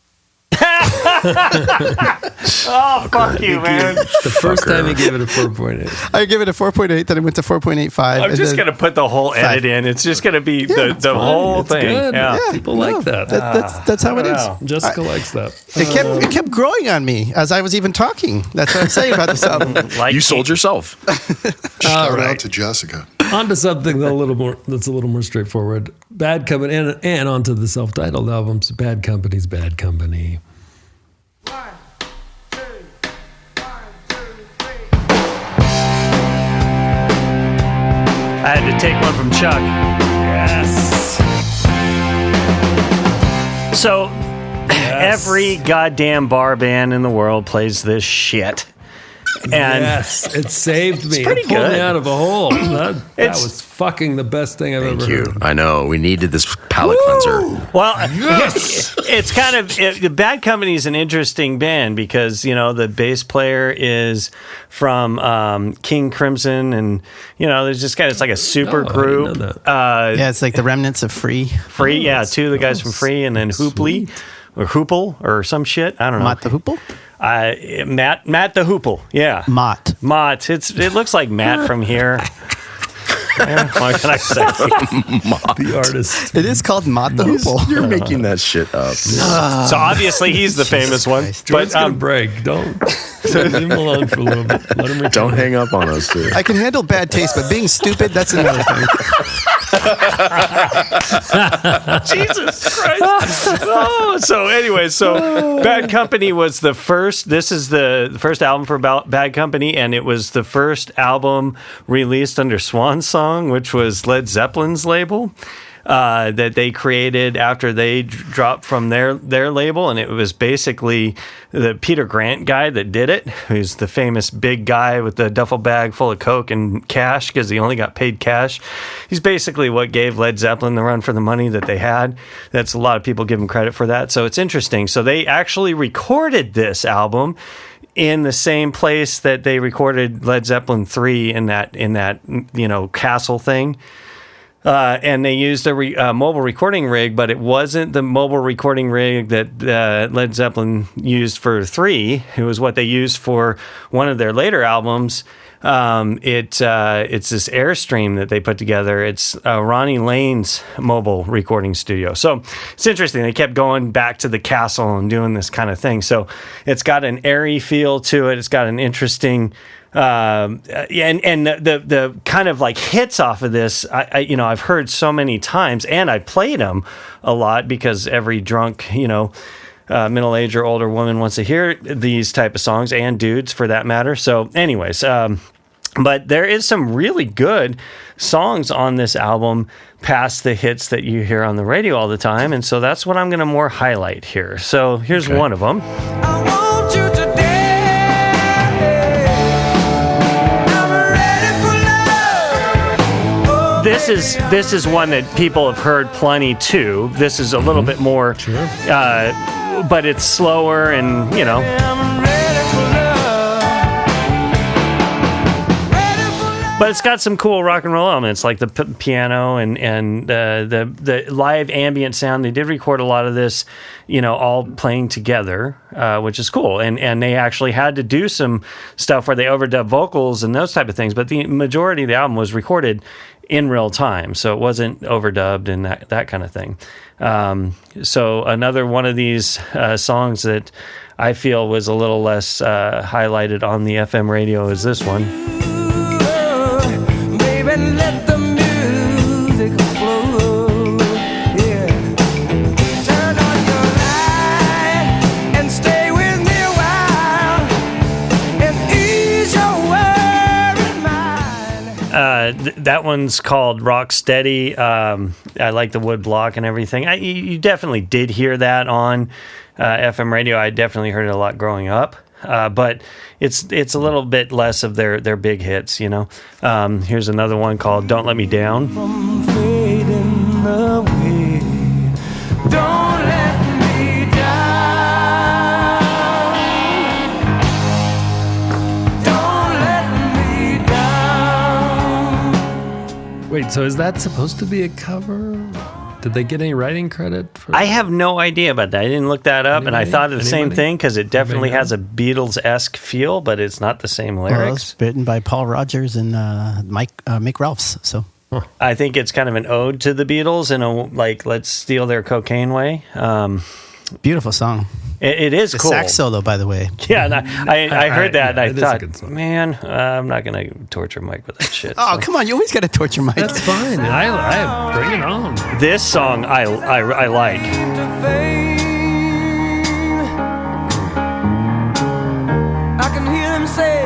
Oh, fuck you, man. The first time he gave it a 4.8. I gave it a 4.8. Then I went to 4.85. I'm just going to put the whole edit in. It's just going to be the whole It's thing. good. Yeah. People like that. That's how it is. Wow. Jessica likes that. It kept growing on me as I was even talking. That's what I'm saying about this album. Like You sold yourself. Shout out to Jessica. On to something that's a little more straightforward. Bad Company, and onto the self-titled albums. Bad Company's Bad Company. 1, 2, 1, 2, 3. I had to take one from Chuck. Yes. So, every goddamn bar band in the world plays this shit. And yes, it saved me. pretty It pulled good. me out of a hole. That It's- was fucking the best thing I've Thank ever you. heard. I know. We needed this palate cleanser. well, it's kind of the Bad Company is an interesting band because the bass player is from King Crimson, and there's just it's like a super Oh, I didn't group. know that. Yeah, it's like the remnants of Free. Free, yeah, 2 of the guys from Free, and then Hoopley or Hoople or some shit. I don't know. Mott the Hoople? Matt the Hoople, yeah. Mott. Mott. It looks like Matt from here. Yeah, what can I say? The artist. It is called Mott the Hoople. You're making that shit up. So obviously he's the famous one. Christ. Jordan's But gonna break. Don't leave him alone for a little bit. Let him recover. Don't hang up on us, dude. I can handle bad taste, but being stupid, that's another thing. Jesus Christ. Oh, so anyway, Bad Company was the first. This is the first album for Bad Company, and it was the first album released under Swan Song, which was Led Zeppelin's label. That they created after they dropped from their label, and it was basically the Peter Grant guy that did it, who's the famous big guy with the duffel bag full of coke and cash because he only got paid cash. He's basically what gave Led Zeppelin the run for the money that they had. That's a lot of people give him credit for that. So it's interesting. So they actually recorded this album in the same place that they recorded Led Zeppelin 3 in that castle thing. And they used a mobile recording rig, but it wasn't the mobile recording rig that Led Zeppelin used for 3. It was what they used for one of their later albums. It's this Airstream that they put together. It's Ronnie Lane's mobile recording studio. So it's interesting. They kept going back to the castle and doing this kind of thing. So it's got an airy feel to it. It's got an interesting... and the kind of like hits off of this, I've heard so many times, and I played them a lot because every drunk, middle-aged or older woman wants to hear these type of songs, and dudes for that matter. So anyways, but there is some really good songs on this album past the hits that you hear on the radio all the time, and so that's what I'm going to more highlight here. So here's one of them. I want you to dance. This is one that people have heard plenty too. This is a little bit more, but it's slower and But it's got some cool rock and roll elements, like the piano and the live ambient sound. They did record a lot of this, all playing together, which is cool. And they actually had to do some stuff where they overdub vocals and those type of things. But the majority of the album was recorded in real time, so it wasn't overdubbed and that kind of thing. So another one of these songs that I feel was a little less highlighted on the FM radio is this one. Baby, let the music flow. Yeah. Turn on your light and stay with me a while and ease your worried mind. That one's called Rock Steady. I like the wood block and everything. You definitely did hear that on FM radio. I definitely heard it a lot growing up. But it's a little bit less of their big hits, Here's another one called Don't Let Me Down. From fading away. Don't let me down. Don't let me down. Wait, so is that supposed to be a cover? Did they get any writing credit for that? I have no idea about that. I didn't look that up, and I thought of the same thing because it definitely has a Beatles-esque feel, but it's not the same lyrics. Well, it's written by Paul Rogers and Mick Ralphs. So I think it's kind of an ode to the Beatles in a let's steal their cocaine way. beautiful song. It is the cool. sax solo, by the way. Yeah, and I heard that, and I thought, man, I'm not going to torture Mike with that shit. Oh, come on. You always got to torture Mike. That's fine. I bring it on. This song I like. I can hear him say,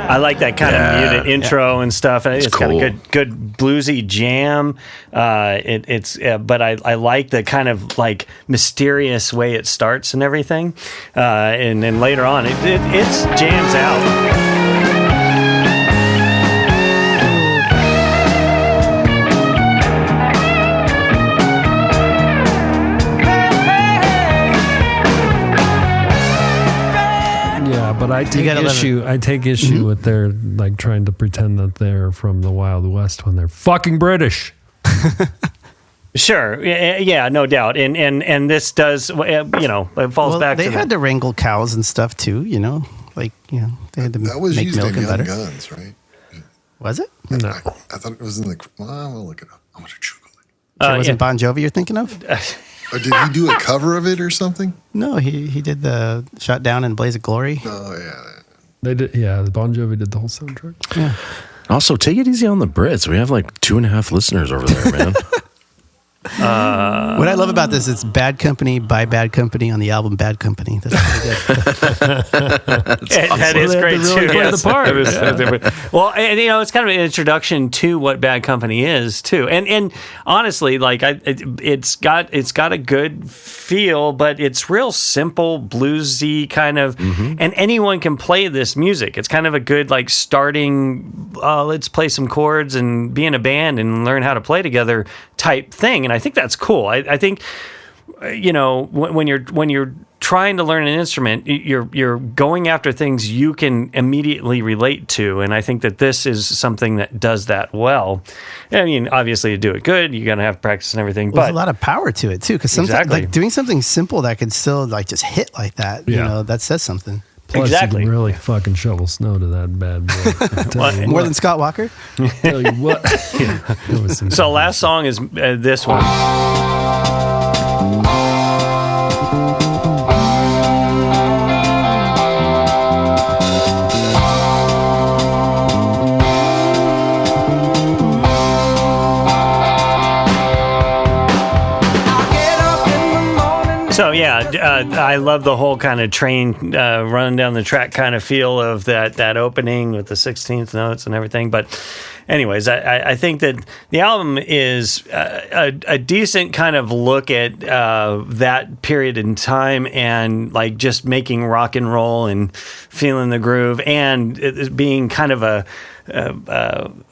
I like that kind of muted intro and stuff. And it's cool. Got a good bluesy jam. But I like the kind of like mysterious way it starts and everything. And then later on, it jams out. But I take issue with their like trying to pretend that they're from the Wild West when they're fucking British. Sure, yeah, no doubt, and this does, it falls back. They to had to wrangle cows and stuff too, they had to that was make used milk in and Young butter. Guns, right? Was it? No, I thought it was in the. Well, I'll look it up. I'm gonna Google it. So it wasn't Bon Jovi you're thinking of? Or did he do a cover of it or something? No, he did the Shut Down in Blaze of Glory. Oh, yeah. They did, yeah. The Bon Jovi did the whole soundtrack. Yeah. Also, take it easy on the Brits. We have like 2.5 listeners over there, man. What I love about this, it's Bad Company by Bad Company on the album Bad Company. That's pretty good. That is great really too. play Yes. the part. Well, and it's kind of an introduction to what Bad Company is too. And honestly, like it's got a good feel, but it's real simple, bluesy kind of. And anyone can play this music. It's kind of a good like starting. Let's play some chords and be in a band and learn how to play together type thing. And I think that's cool. I think, when you're trying to learn an instrument, you're going after things you can immediately relate to. And I think that this is something that does that well. I mean, obviously to do it good, you got to have practice and everything. There's a lot of power to it too. Because sometimes Exactly. like doing something simple that could still like just hit like that, that says something. Plus, Exactly. you can really fucking shovel snow to that bad boy. I tell you More what. than Scott Walker? Tell you what. Yeah, it was some- So last song is this one. So yeah, I love the whole kind of train running down the track kind of feel of that opening with the 16th notes and everything. But anyways, I think that the album is a decent kind of look at that period in time and like just making rock and roll and feeling the groove and it being kind of an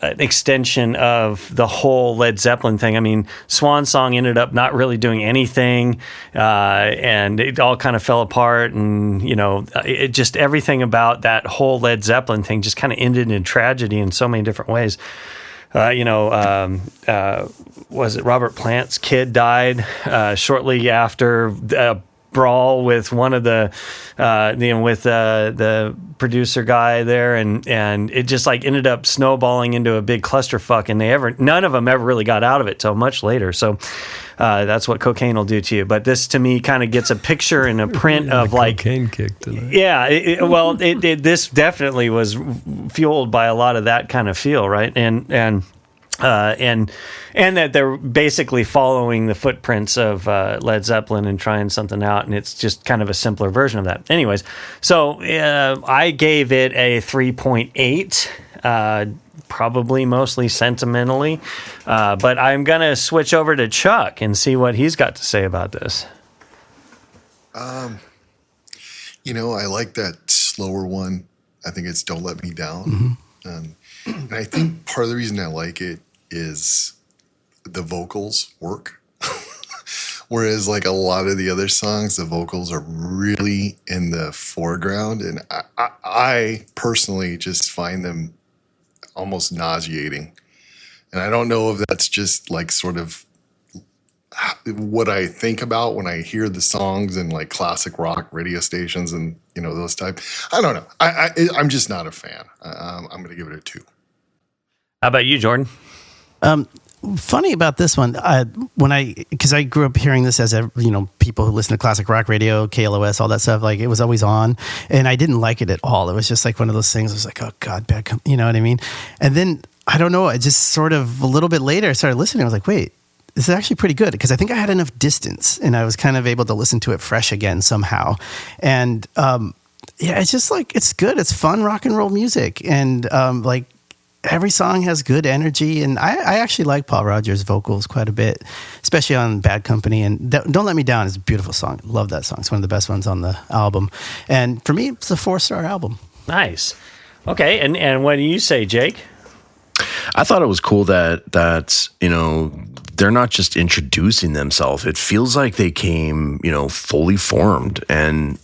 extension of the whole Led Zeppelin thing. I mean, Swan Song ended up not really doing anything, and it all kind of fell apart. And it just everything about that whole Led Zeppelin thing just kind of ended in tragedy in so many different ways. Was it Robert Plant's kid died shortly after a brawl with one of the with the producer guy there, and it just like ended up snowballing into a big clusterfuck, and none of them ever really got out of it till much later. So that's what cocaine will do to you. But this to me kind of gets a picture and a print of like cocaine kick to that. yeah, this definitely was fueled by a lot of that kind of feel, right? And that they're basically following the footprints of Led Zeppelin and trying something out, and it's just kind of a simpler version of that. Anyways, so I gave it a 3.8, probably mostly sentimentally, but I'm gonna switch over to Chuck and see what he's got to say about this. I like that slower one. I think it's "Don't Let Me Down," and I think part of the reason I like it is the vocals work. Whereas like a lot of the other songs, the vocals are really in the foreground. And I personally just find them almost nauseating. And I don't know if that's just like sort of what I think about when I hear the songs in like classic rock radio stations and, those type. I don't know. I'm just not a fan. I'm going to give it a 2. How about you, Jordan? Funny about this one, because I grew up hearing this as people who listen to classic rock radio, KLOS, all that stuff, like it was always on, and I didn't like it at all. It was just like one of those things. I was like, oh God, you know what I mean? And then I don't know. I just sort of a little bit later I started listening. I was like, wait, this is actually pretty good, because I think I had enough distance and I was kind of able to listen to it fresh again somehow. And it's just like it's good. It's fun rock and roll music, and every song has good energy, and I actually like Paul Rodgers' vocals quite a bit, especially on Bad Company. And Don't Let Me Down is a beautiful song. Love that song. It's one of the best ones on the album. And for me, it's a 4-star album. Nice. Okay, and what do you say, Jake? I thought it was cool that they're not just introducing themselves. It feels like they came, fully formed, and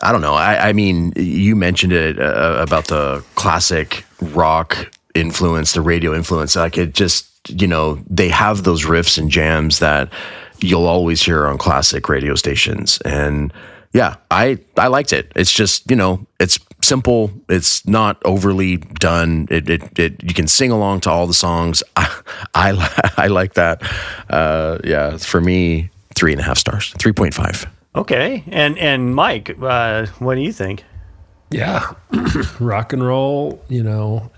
I don't know. I mean, you mentioned it about the classic rock influence, the radio influence. Like it just, they have those riffs and jams that you'll always hear on classic radio stations. And yeah, I liked it. It's just, it's simple. It's not overly done. It you can sing along to all the songs. I like that. For me, 3.5 stars, 3.5. Okay, and Mike, what do you think? Yeah, rock and roll,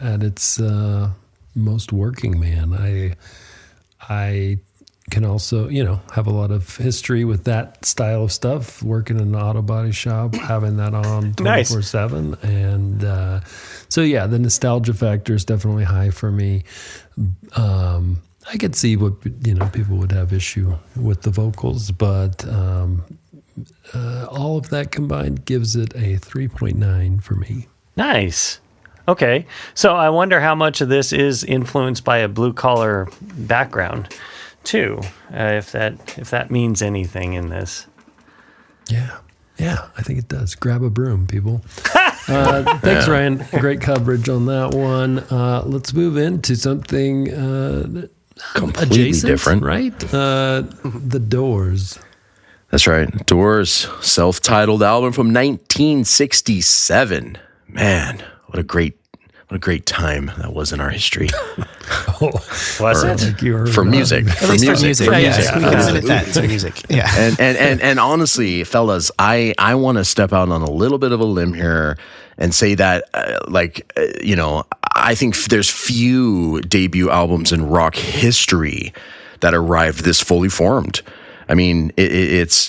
at its most working, man. I can also, have a lot of history with that style of stuff, working in an auto body shop, having that on 24/7. And so, yeah, the nostalgia factor is definitely high for me. I could see what, people would have issue with the vocals, but all of that combined gives it a 3.9 for me. Nice. Okay. So I wonder how much of this is influenced by a blue collar background too, if that means anything in this. Yeah, I think it does. Grab a broom, people. Thanks, Ryan. Great coverage on that one. Let's move into something completely adjacent, different, right? The Doors. That's right. Doors, self-titled album from 1967. Man, what a great time that was in our history. Was it? For music. At least for music. Yeah. We can admit that. It's music. Yeah. And honestly, fellas, I want to step out on a little bit of a limb here and say that, I think there's few debut albums in rock history that arrived this fully formed. I mean, it's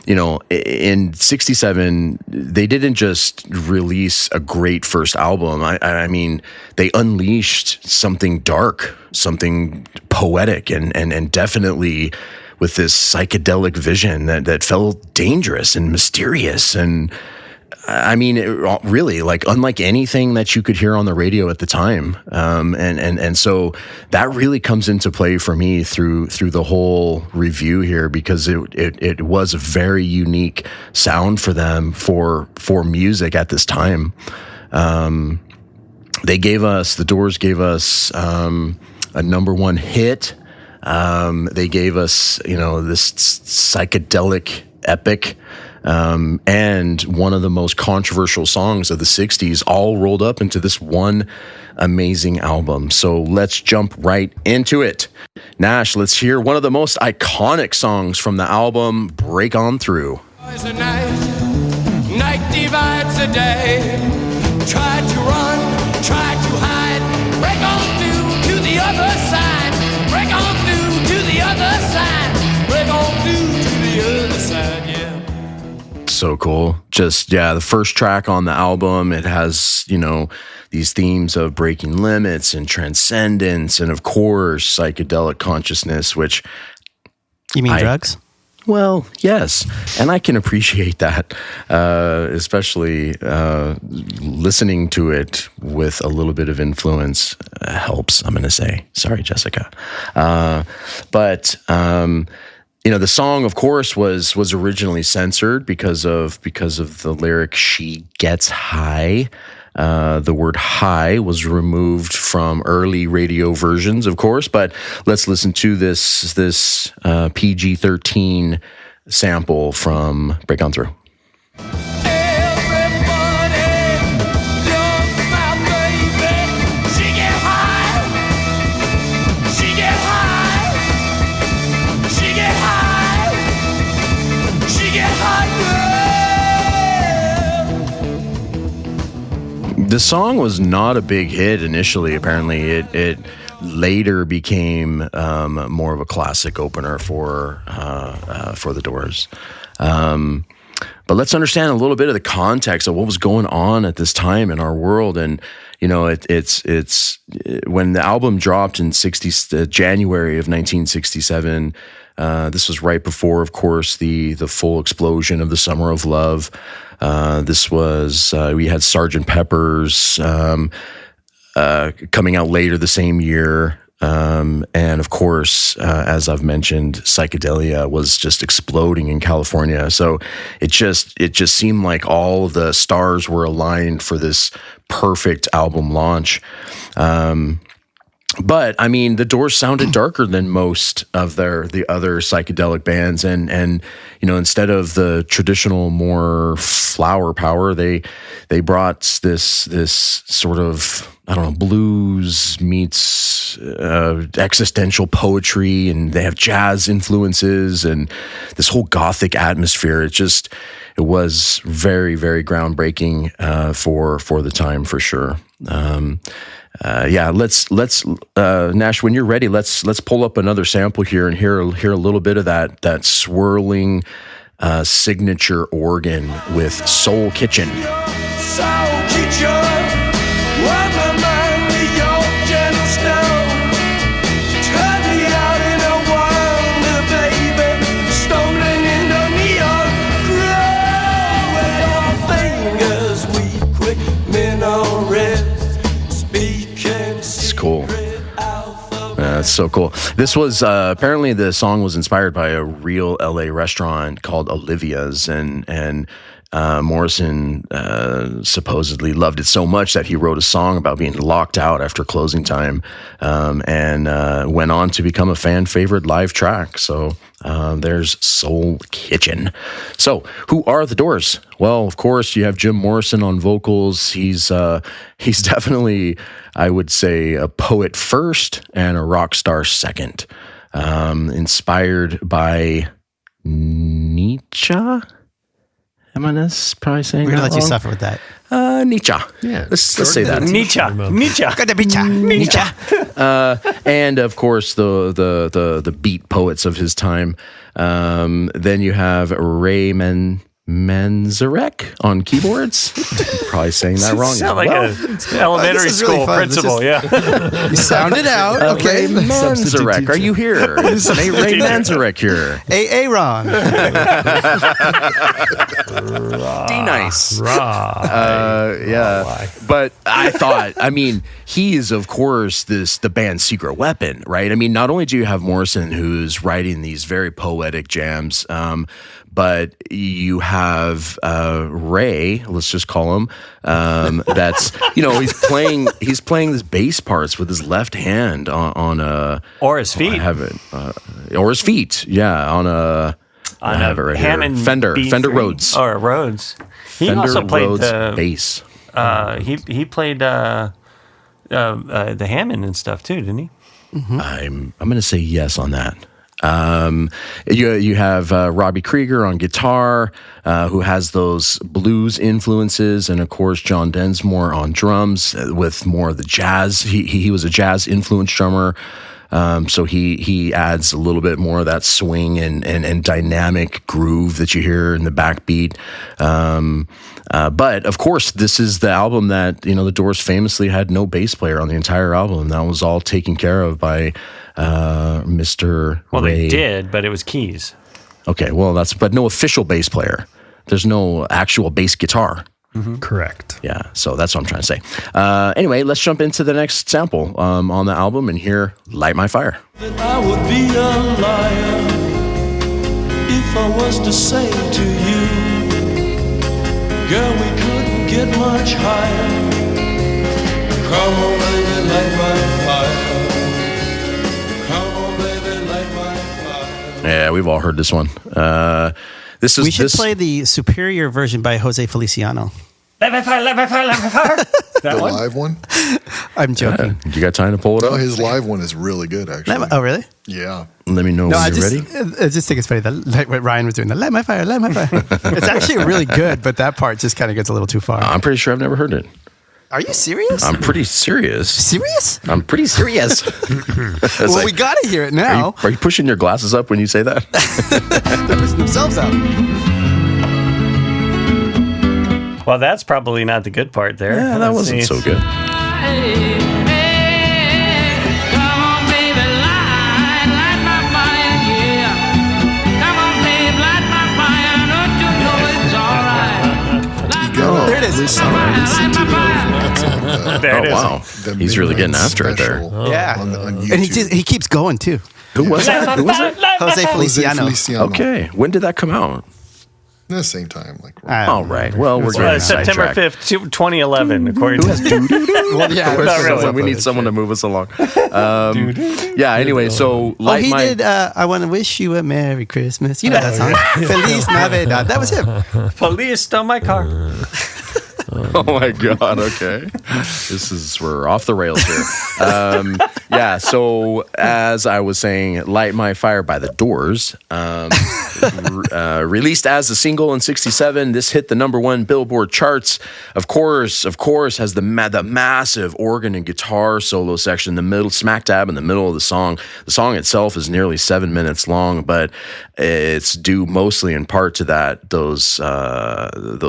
in 67, they didn't just release a great first album. I mean, they unleashed something dark, something poetic, and definitely with this psychedelic vision that felt dangerous and mysterious. And I mean, really, like unlike anything that you could hear on the radio at the time, and so that really comes into play for me through the whole review here, because it was a very unique sound for them for music at this time. The Doors gave us a #1 hit. They gave us this psychedelic epic. And one of the most controversial songs of the 60s, all rolled up into this one amazing album. So let's jump right into it. Nash, let's hear one of the most iconic songs from the album, Break On Through. Night divides the day. Try to run, try to hide. Break on through to the other side. Break on through to the other side. Break on through to the other side, yeah. So cool. Just, the first track on the album, it has, these themes of breaking limits and transcendence and, of course, psychedelic consciousness, which... You mean drugs? Well, yes. And I can appreciate that, especially listening to it with a little bit of influence helps, I'm going to say. Sorry, Jessica. But the song, of course, was originally censored because of the lyric "She Gets High." The word "high" was removed from early radio versions, of course. But let's listen to this PG-13 sample from "Break On Through." The song was not a big hit initially. Apparently, it later became more of a classic opener for the Doors. But let's understand a little bit of the context of what was going on at this time in our world. And it's when the album dropped in January of 1967. This was right before, of course, the full explosion of the Summer of Love. This was, we had Sgt. Pepper's coming out later the same year. And of course, as I've mentioned, psychedelia was just exploding in California. So it just seemed like all the stars were aligned for this perfect album launch. But I mean, the Doors sounded darker than most of the other psychedelic bands, and instead of the traditional more flower power, they brought this sort of, I don't know, blues meets existential poetry, and they have jazz influences and this whole gothic atmosphere. It was very, very groundbreaking for the time, for sure. Let's Nash, when you're ready, let's pull up another sample here and hear a little bit of that swirling signature organ with Soul Kitchen. Soul Kitchen, why my mind be your gentle stone? Turn me out in a wonder, baby, stumbling in the neon grow with your fingers weak, quick minarets. It's cool. It's so cool. This was apparently the song was inspired by a real LA restaurant called Olivia's, and Morrison supposedly loved it so much that he wrote a song about being locked out after closing time, and went on to become a fan favorite live track. So there's Soul Kitchen. So who are the Doors? Well, of course, you have Jim Morrison on vocals. He's definitely, I would say, a poet first and a rock star second. Inspired by Nietzsche. Am I probably saying We're going to let wrong? you suffer with that. Nietzsche. Yeah. Let's say that. Nietzsche. And of course the beat poets of his time. Then you have Ray Manzarek on keyboards. Probably saying that wrong. Sound like an elementary This is really school fun. principal. Let's Yeah. You sound it out. Okay. Ray Manzarek, are you here? Is Ray Manzarek here? Aaron. D-nice. Right. Yeah. But I thought, I mean, he is, of course, the band's secret weapon, right? I mean, not only do you have Morrison, who's writing these very poetic jams, but you have Ray, let's just call him. That's he's playing his bass parts with his left hand on a Or his feet. I have it, or his feet, yeah, on a. I have it right Hammond here. Fender B3. Rhodes. Or Rhodes. He Fender also played Rhodes the bass. He played the Hammond and stuff too, didn't he? Mm-hmm. I'm going to say yes on that. You have Robbie Krieger on guitar, who has those blues influences, and of course John Densmore on drums with more of the jazz. He was a jazz influenced drummer, so he adds a little bit more of that swing and dynamic groove that you hear in the backbeat. But of course, this is the album that the Doors famously had no bass player on the entire album. That was all taken care of by Mr. Well, Ray. they did, but it was keys. Okay, well but no official bass player. There's no actual bass guitar. Mm-hmm. Correct. Yeah, so that's what I'm trying to say. Anyway, let's jump into the next sample on the album and hear "Light My Fire." That I would be a liar if I was to say to you, girl, we couldn't get much higher. Come on, baby, light my fire. Come on, baby, light my fire. Yeah, we've all heard this one. We should play the superior version by Jose Feliciano. Light my fire, light my fire, light my fire. The live one? I'm joking. You got time to pull it No, up? his live one is really good, actually. Oh, really? Yeah. Let me know when you're ready. I just think it's funny that like what Ryan was doing. The light my fire, light my fire. It's actually really good, but that part just kind of gets a little too far. I'm pretty sure I've never heard it. Are you serious? I'm pretty serious. Serious? I'm pretty serious. Well, we got to hear it now. Are you pushing your glasses up when you say that? They're pushing themselves out. Well, that's probably not the good part there. Yeah, that wasn't so good. There it is. There it is. Wow. He's really getting after it there. Yeah. On YouTube. And he keeps going too. Who was that? Who was that? Jose Jose Feliciano. Feliciano. Okay. When did that come out? At the same time, like all right. Well, we're going September 5th, 2011, according to Well, yeah, Not really. We need someone to move us along. Yeah. Anyway, so he did. I want to wish you a Merry Christmas. You know that song, Feliz Navidad. That was him. Police stole my car. Oh my God. Okay. We're off the rails here. Yeah. So as I was saying, Light My Fire by The Doors, released as a single in 1967, this hit the #1 Billboard charts. Of course, has the massive organ and guitar solo section, the middle, smack dab in the middle of the song. The song itself is nearly 7 minutes long, but it's due mostly in part to those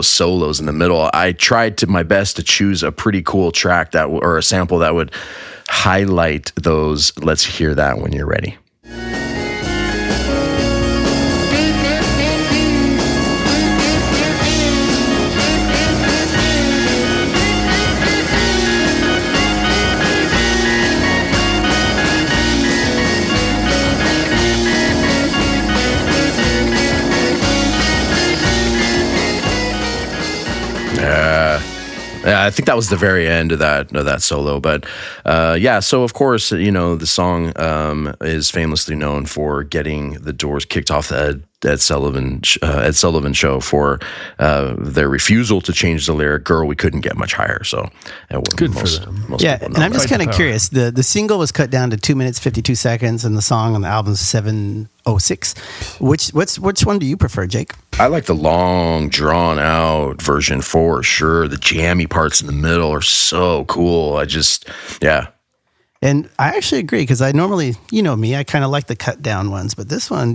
solos in the middle. I tried my best to choose a pretty cool track or a sample that would highlight those. Let's hear that when you're ready. Yeah, I think that was the very end of that solo, but yeah. So of course, the song is famously known for getting the Doors kicked off the Ed Sullivan show for their refusal to change the lyric "Girl, we couldn't get much higher." So good for them. Yeah, and I'm just kind of curious. The single was cut down to 2 minutes 52 seconds, and the song on the album is 7:06. Which one do you prefer, Jake? I like the long, drawn-out version for sure. The jammy parts in the middle are so cool. Yeah. And I actually agree, because I normally, me, I kind of like the cut-down ones. But this one,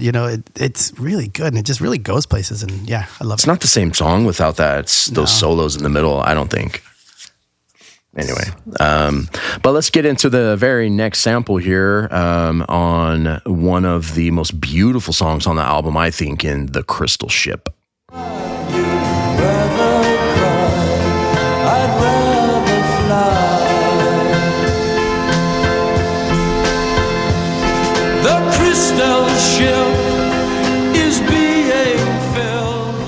it's really good, and it just really goes places. And yeah, I love it. It's not the same song without those solos in the middle, I don't think. Anyway, but let's get into the very next sample here on one of the most beautiful songs on the album, I think, in The Crystal Ship. The crystal ship is being filled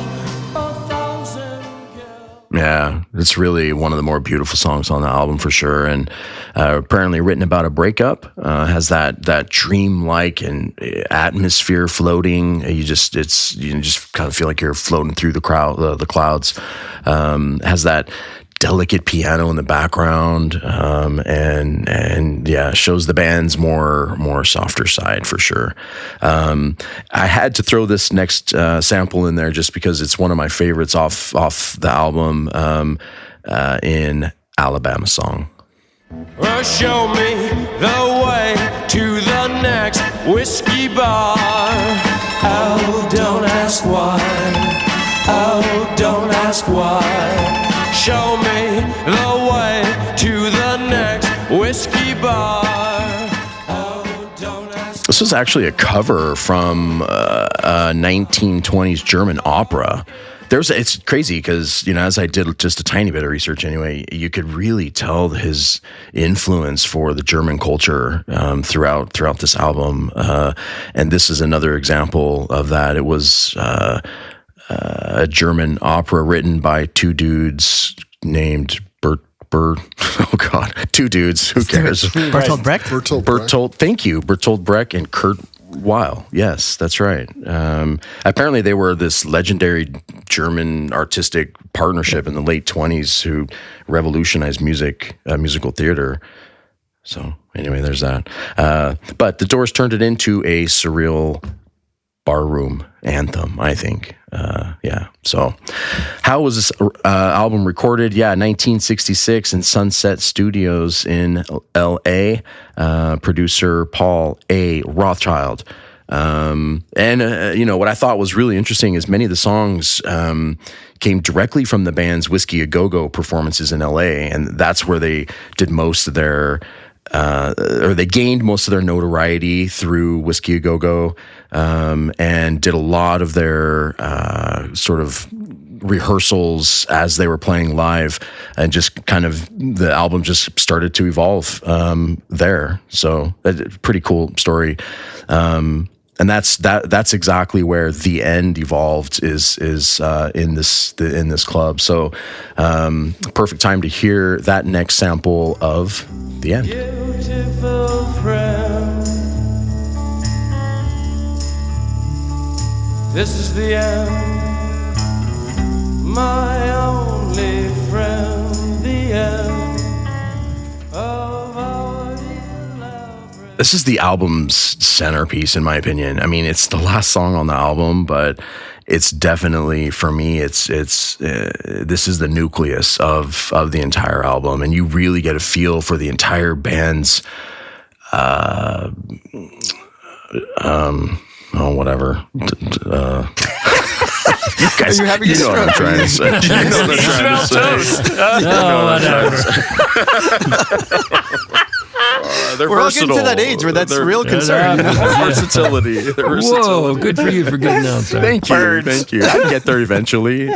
1,000 gallons. Yeah, it's really one of the more beautiful songs on the album for sure, and apparently written about a breakup. Has that dream-like and atmosphere floating. You just kind of feel like you're floating through the clouds. Has that delicate piano in the background, and yeah, shows the band's more softer side for sure. I had to throw this next sample in there just because it's one of my favorites off the album, in Alabama Song. Well, show me the way to the next whiskey bar. Oh, don't ask why. Oh, don't ask why. Show me the way to the next whiskey bar. Oh, don't ask. This was actually a cover from a 1920s German opera. It's crazy because, as I did just a tiny bit of research anyway, you could really tell his influence for the German culture throughout this album. And this is another example of that. It was a German opera written by two dudes named oh God, two dudes. Who cares? Bertolt Brecht? Thank you. Bertolt Brecht and Kurt Weill. Yes, that's right. Apparently they were this legendary German artistic partnership in the late 1920s who revolutionized musical theater. So anyway, there's that. But the Doors turned it into a surreal barroom anthem, I think. Yeah. So how was this album recorded? Yeah, 1966 in Sunset Studios in L.A. Producer Paul A. Rothschild. And what I thought was really interesting is many of the songs came directly from the band's Whiskey A Go-Go performances in L.A., and that's where they did most of their or they gained most of their notoriety through Whiskey A Go-Go, and did a lot of their sort of rehearsals as they were playing live, and just kind of the album just started to evolve there. So a pretty cool story. that's exactly where The End evolved is in this club. So perfect time to hear that next sample of The End. Beautiful friend, this is the end, my only friend, the end of our dear love. This is the album's centerpiece, in my opinion. I mean, it's the last song on the album, but it's definitely, for me, this is the nucleus of the entire album, and you really get a feel for the entire band's whatever. You guys, Are you having you know what I'm trying to say. You know what I'm trying to say. They're We're all versatile. getting to that age where that's real concern. Versatility. Whoa, good for you for getting out there. Thank you. I'd get there eventually.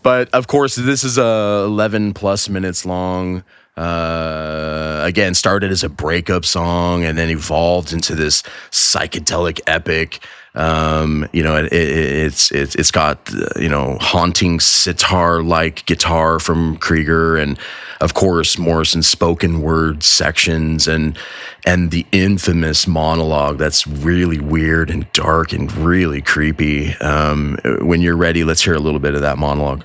But of course, this is 11 plus minutes long. Again, started as a breakup song and then evolved into this psychedelic epic. It's got haunting sitar-like guitar from Krieger, and of course Morrison's spoken word sections, and the infamous monologue that's really weird and dark and really creepy. When you're ready, let's hear a little bit of that monologue.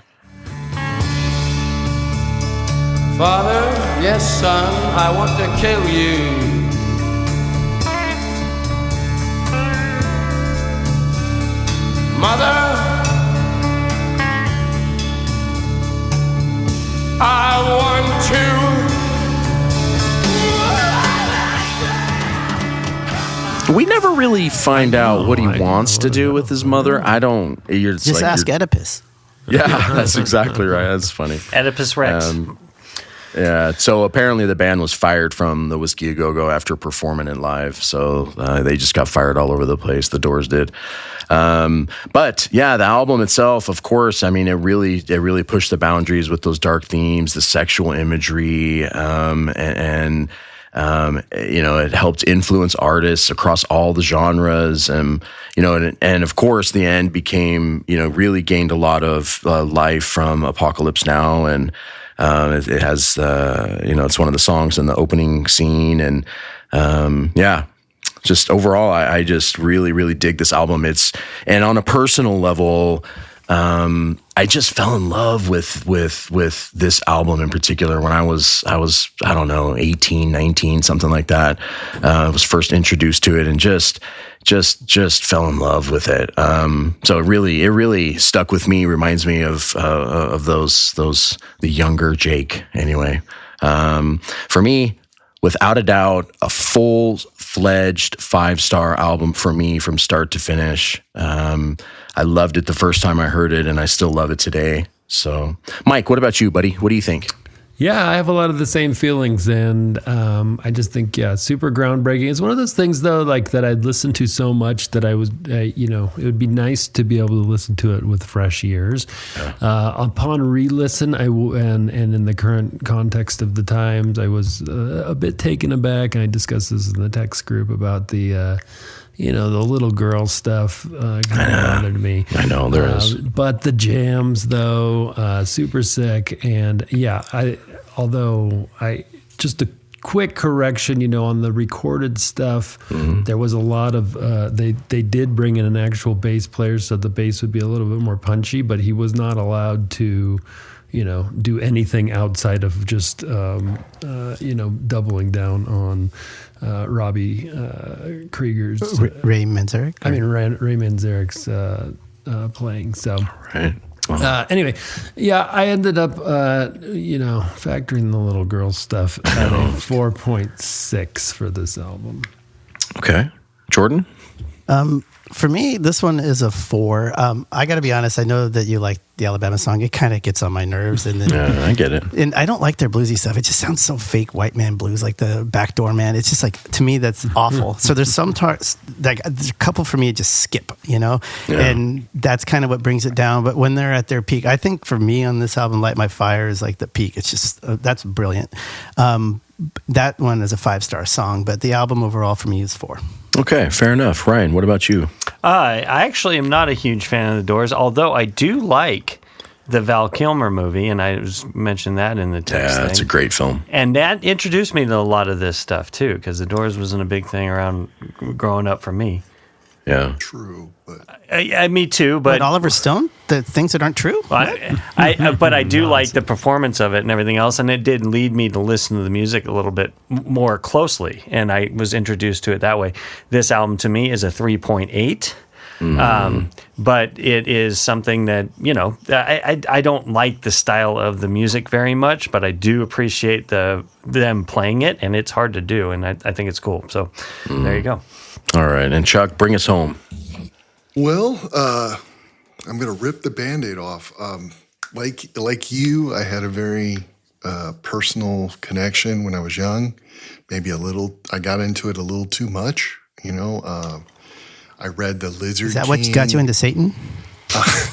Father, yes, son, I want to kill you. Mother, I want to. We never really find out what he wants to do with his mother. I don't. Just ask Oedipus. Yeah, that's exactly right. That's funny. Oedipus Rex. Yeah, so apparently the band was fired from the Whiskey A Go-Go after performing it live. So they just got fired all over the place. The Doors did. But yeah, the album itself, of course, I mean, it really pushed the boundaries with those dark themes, the sexual imagery, and it helped influence artists across all the genres. And of course, The End became, really gained a lot of life from Apocalypse Now, and it has, it's one of the songs in the opening scene, and just overall, I just really, really dig this album. And on a personal level, I just fell in love with this album in particular when I was, I don't know, 18, 19, something like that. I was first introduced to it and just fell in love with it. So it really stuck with me. Reminds me of the younger Jake anyway. For me, without a doubt, a full-fledged 5-star album for me from start to finish. I loved it the first time I heard it, and I still love it today. So, Mike, what about you, buddy? What do you think? Yeah, I have a lot of the same feelings, and I just think, super groundbreaking. It's one of those things, though, like that I'd listened to so much that I was, it would be nice to be able to listen to it with fresh ears. Yeah. Upon re-listen, and in the current context of the times, I was a bit taken aback, and I discussed this in the text group about the little girl stuff kind of bothered me. I know there is. But the jams, though, super sick. And just a quick correction, on the recorded stuff, there was a lot of, they did bring in an actual bass player so the bass would be a little bit more punchy, but he was not allowed to, do anything outside of just, doubling down on Robbie Krieger's Ray Manzarek. Ray Manzarek's playing. So right. Anyway, I ended up factoring the little girl stuff at a 4.6 for this album. Okay, Jordan. For me, this one is a 4. I got to be honest. I know that you like the Alabama song. It kind of gets on my nerves, and then yeah, I get it. And I don't like their bluesy stuff. It just sounds so fake, white man blues, like the Backdoor Man. It's just like, to me, that's awful. So there's some there's a couple for me just skip, and that's kind of what brings it down. But when they're at their peak, I think for me on this album, Light My Fire is like the peak. It's just that's brilliant. That one is a 5-star song, but the album overall for me is 4. Okay, fair enough. Ryan, what about you? I actually am not a huge fan of the Doors, although I do like the Val Kilmer movie, and I mentioned that in the text. Yeah, it's a great film. And that introduced me to a lot of this stuff, too, because the Doors wasn't a big thing around growing up for me. Yeah. True, but... me too, but... Oliver Stone? The things that aren't true? But I do like the performance of it and everything else, and it did lead me to listen to the music a little bit more closely, and I was introduced to it that way. This album, to me, is a 3.8. But it is something that, I don't like the style of the music very much, but I do appreciate them playing it, and it's hard to do, and I think it's cool. So there you go. All right. And Chuck, bring us home. Well, I'm going to rip the Band-Aid off. Like you, I had a very personal connection when I was young. Maybe I got into it a little too much, I read The Lizard King. Is that what got you into Satan?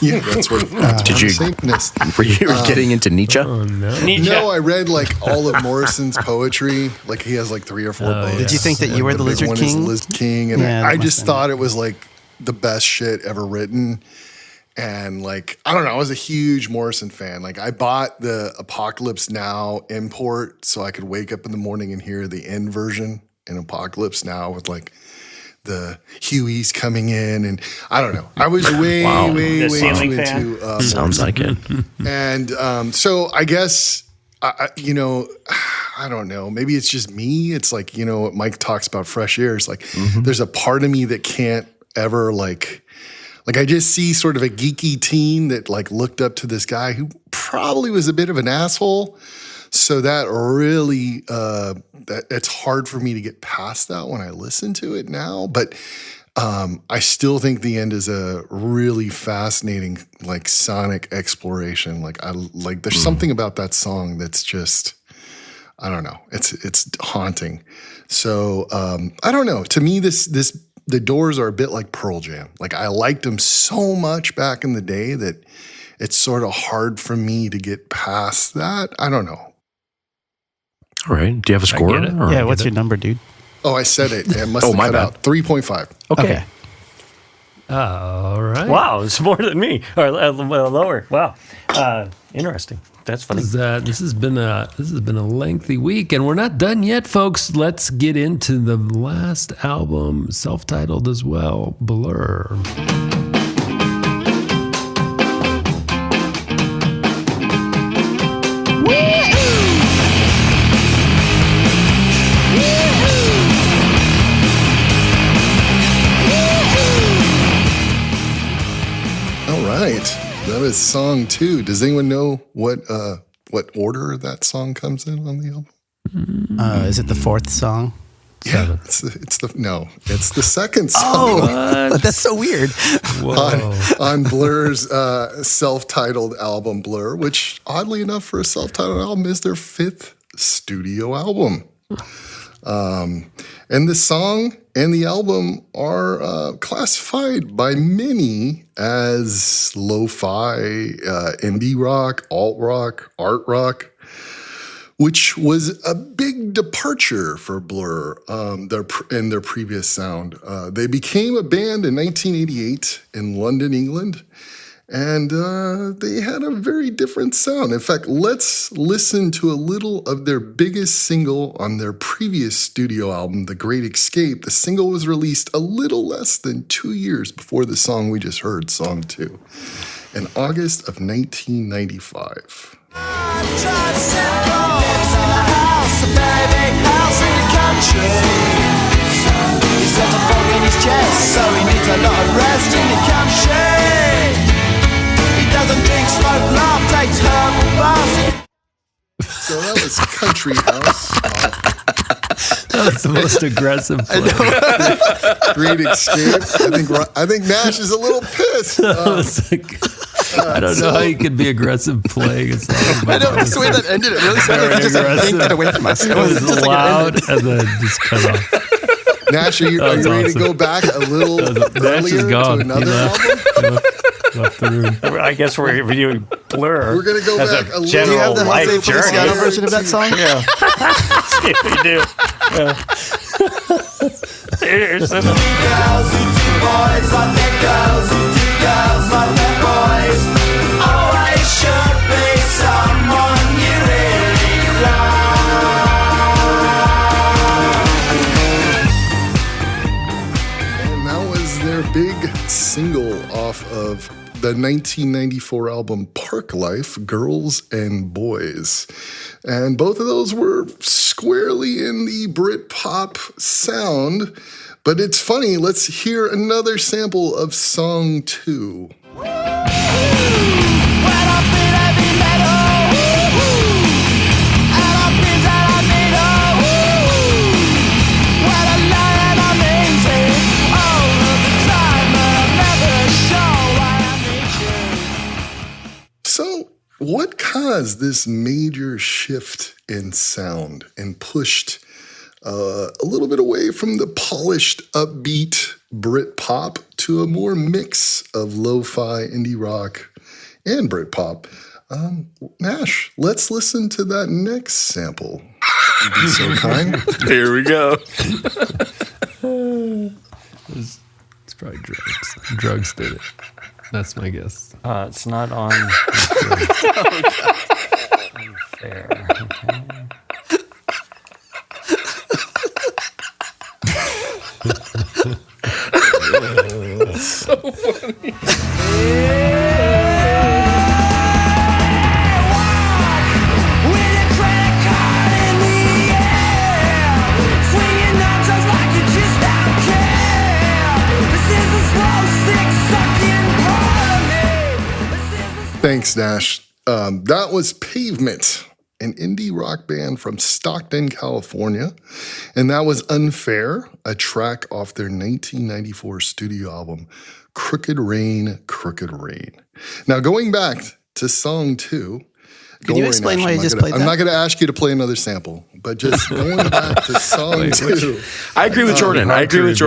Yeah, that's what. Did you? Satanist. Were you getting into Nietzsche? Oh, no. Nietzsche. No, I read all of Morrison's poetry. He has 3 or 4 books. Did you think that you were the Lizard one King? is the Lizard King, and Yeah, I just thought it was the best shit ever written. And I don't know, I was a huge Morrison fan. I bought the Apocalypse Now import so I could wake up in the morning and hear the end version in Apocalypse Now with the Hueys coming in, and I don't know. I was way too into. Sounds like it. And so I guess I don't know. Maybe it's just me. It's what Mike talks about, fresh air. It's there's a part of me that can't ever I just see sort of a geeky teen that looked up to this guy who probably was a bit of an asshole. So that really, it's hard for me to get past that when I listen to it now. But I still think the end is a really fascinating, sonic exploration. There's something about that song that's just, I don't know. It's haunting. So I don't know. To me, the Doors are a bit like Pearl Jam. I liked them so much back in the day that it's sort of hard for me to get past that. I don't know. All right. Do you have a score? Yeah, what's your number, dude? Oh, I said it. It must have cut out. 3.5. Okay. All right. Wow, it's more than me. Or lower. Wow. Interesting. That's funny. This has been a lengthy week, and we're not done yet, folks. Let's get into the last album, self-titled as well, Blur. That is song 2. Does anyone know what order that song comes in on the album? Is it the 4th song? Yeah, it's the second song. Oh, that's so weird. on Blur's self-titled album, Blur, which oddly enough for a self-titled album is their 5th studio album. And the song and the album are classified by many as lo-fi, indie rock, alt rock, art rock, which was a big departure for Blur in their previous sound. They became a band in 1988 in London, England, and they had a very different sound. In fact, let's listen to a little of their biggest single on their previous studio album, The Great Escape. The single was released a little less than 2 years before the song we just heard, Song 2, in August of 1995. So that was Country House. That was the most aggressive play. Great Escape. I think Nash is a little pissed. I don't know how you could be aggressive playing a song. I know, it's the way that ended. It really sounded like just can't get away from us. It was loud and then just cut off. Nash, are you ready to go back a little earlier to another album? Left the room. I guess we're reviewing Blur. We're going to go back a little. Do you have the life Jose Feliciano version of that song? Yeah. See if we do. Seriously. Girls who do boys like their girls who do girls like their boys. Always should be someone you really love. And that was their big single off of the 1994 album Park Life, Girls and Boys. And both of those were squarely in the Britpop sound. But it's funny, let's hear another sample of song 2. So, what caused this major shift in sound and pushed a little bit away from the polished, upbeat Britpop to a more mix of lo-fi, indie rock, and Britpop? Nash, let's listen to that next sample. You'd be so kind. Here we go. It's probably drugs. Drugs did it. That's my guess. It's not on. Unfair. Okay. So funny. Thanks, Nash. That was Pavement, an indie rock band from Stockton, California. And that was Unfair, a track off their 1994 studio album, Crooked Rain, Crooked Rain. Now, going back to song 2. Can you explain why you just played that? I'm not going to ask you to play another sample, but just going back to song 2. I agree with Jordan. What did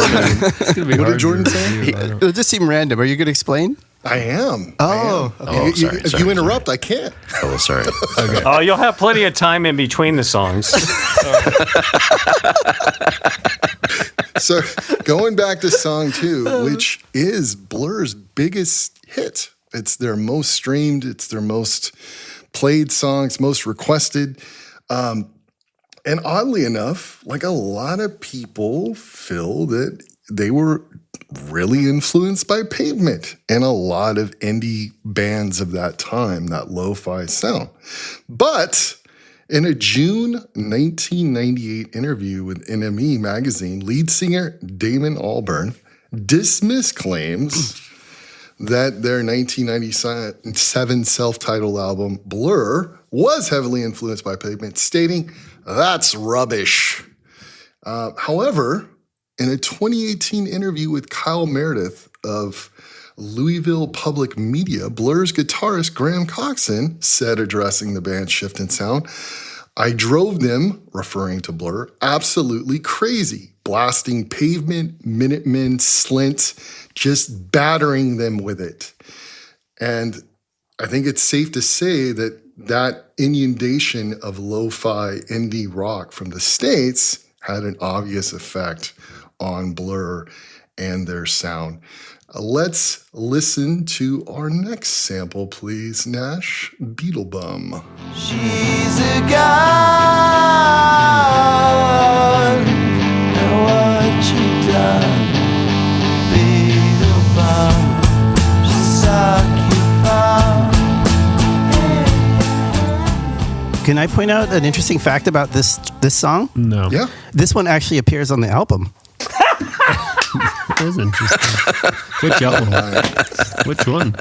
Jordan say? It just seemed random. Are you going to explain? I am. Oh, I am. okay. If you interrupt, I can't. Oh, sorry. Okay. Oh, you'll have plenty of time in between the songs. So going back to song 2, which is Blur's biggest hit. It's their most streamed. It's their most played songs, most requested. And oddly enough, like a lot of people feel that they were really influenced by Pavement and a lot of indie bands of that time, that lo-fi sound. But in a June 1998 interview with NME magazine, lead singer Damon Albarn dismissed claims that their 1997 self-titled album, Blur, was heavily influenced by Pavement, stating, "That's rubbish." However, in a 2018 interview with Kyle Meredith of Louisville Public Media, Blur's guitarist Graham Coxon said, addressing the band's shift in sound, "I drove them," referring to Blur, "absolutely crazy, blasting Pavement, Minutemen, Slint, just battering them with it." And I think it's safe to say that that inundation of lo-fi indie rock from the States had an obvious effect on Blur and their sound. Let's listen to our next sample, please, Nash. Beetlebum. She's a gun. Now what you done? Beetlebum. She suck you from. Can I point out an interesting fact about this song? No. Yeah. This one actually appears on the album. That was interesting. Which album? Which one?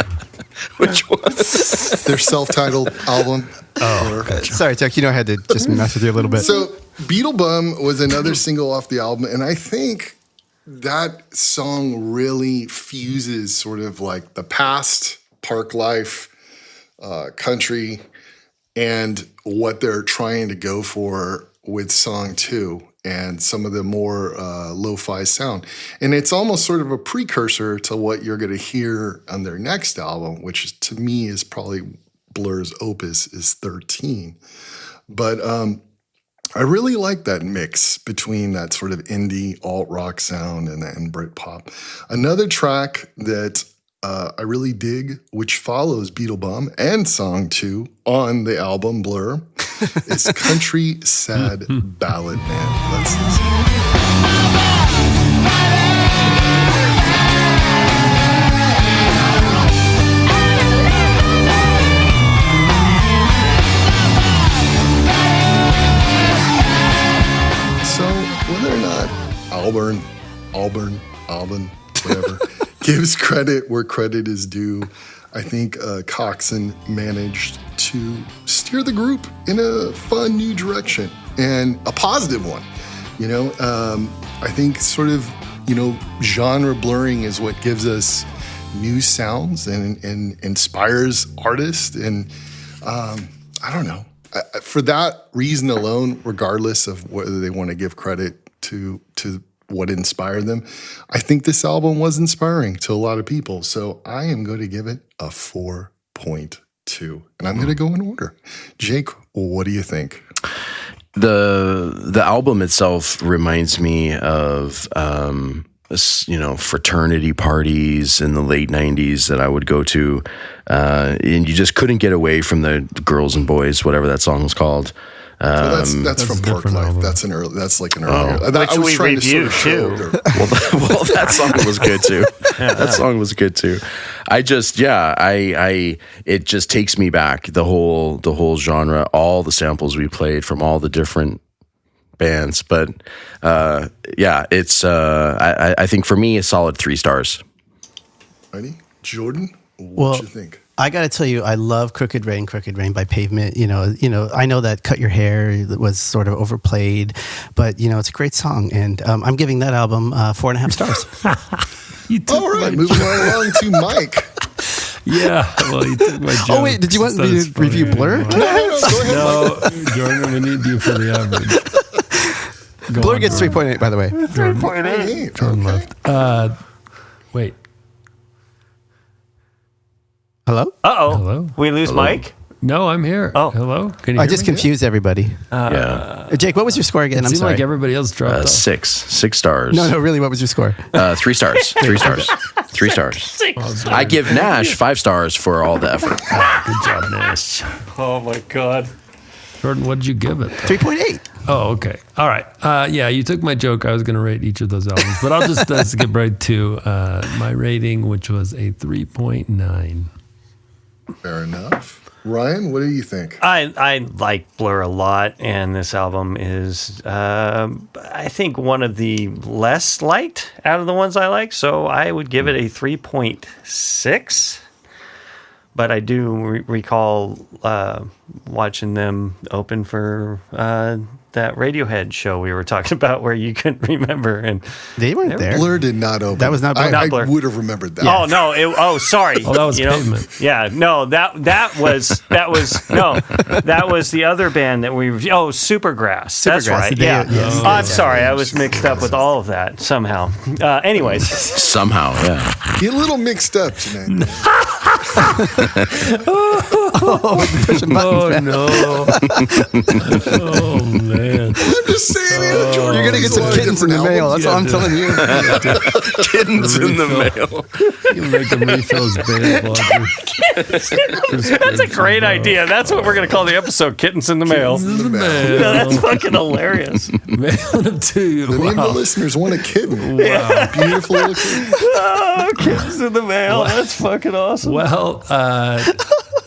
Which one? Their self-titled album. Sorry, Tech, I had to just mess with you a little bit. So Beetlebum was another single off the album, and I think that song really fuses sort of like the past, park life, country, and what they're trying to go for with song 2 and some of the more lo-fi sound. And it's almost sort of a precursor to what you're going to hear on their next album, which to me is probably Blur's opus is 13. But I really like that mix between that sort of indie alt rock sound and Britpop. Another track that I really dig, which follows Beetle Bum and Song 2 on the album Blur, is Country Sad Ballad Man. Let's listen. Whether or not Auburn, whatever, gives credit where credit is due, I think Coxon managed to steer the group in a fun new direction and a positive one. I think sort of, genre blurring is what gives us new sounds and inspires artists. And I don't know. For that reason alone, regardless of whether they want to give credit to what inspired them, I think this album was inspiring to a lot of people. So I am going to give it a 4.2, and I'm going to go in order. Jake, what do you think? The album itself reminds me of fraternity parties in the late 90s that I would go to, and you just couldn't get away from the girls and boys, whatever that song was called. So that's from Park Life. Album. That's like an earlier. Which I was we reviewed too. Well, that song was good too. That song was good too. It just takes me back, the whole genre, all the samples we played from all the different bands. But it's I think for me a solid 3 stars. Ready, Jordan? What you think? I got to tell you, I love Crooked Rain by Pavement. I know that Cut Your Hair was sort of overplayed, but it's a great song, and I'm giving that album 4.5 stars. All right, moving right along to Mike. Yeah, well, you took my joke. Oh wait, did you want me to review Blur? Go ahead. No, Jordan, we need you for the average. Blur gets 3.8, by the way. 3.8. Jordan left. Wait. Hello? Uh-oh. Hello? We lose Mike? No, I'm here. Oh. Hello? Can you I hear just me? confused everybody. Yeah. Jake, what was your score again? It I'm seemed sorry. like everybody else dropped off. 6 stars. No, really, what was your score? 3 stars. 3 stars. 3 stars. I give Nash 5 stars for all the effort. Good job, Nash. Oh, my God. Jordan, what did you give it? 3.8. Oh, okay. All right. Yeah, you took my joke. I was going to rate each of those albums, but I'll just let's get right to my rating, which was a 3.9. Fair enough. Ryan, what do you think? I like Blur a lot, and this album is, I think, one of the less liked out of the ones I like, so I would give it a 3.6. But I do recall watching them open for that Radiohead show we were talking about where you couldn't remember. And they weren't there. Blur did not open. That was not Blur. I would have remembered that. Oh, no. Sorry. Oh, that was Pavement. Yeah. No, that was the other band that we reviewed. Oh, Supergrass. That's right. Yeah. Yes. I'm sorry. I was mixed up with all of that somehow. Anyways. Somehow, yeah. You're a little mixed up tonight. Oh, no. Oh, man. I'm just saying, Jordan, You're going to get some kittens in the mail. That's all I'm telling you. Kittens in the mail. You make him refill his beta blocker. That's a great idea. That's what we're going to call the episode, Kittens in the Mail. Kittens in the mail. No, that's fucking hilarious. Mail them to you. The name of the listeners want a kitten. Wow. Beautiful little kitten. Oh, Kittens in the Mail. That's fucking awesome. Well,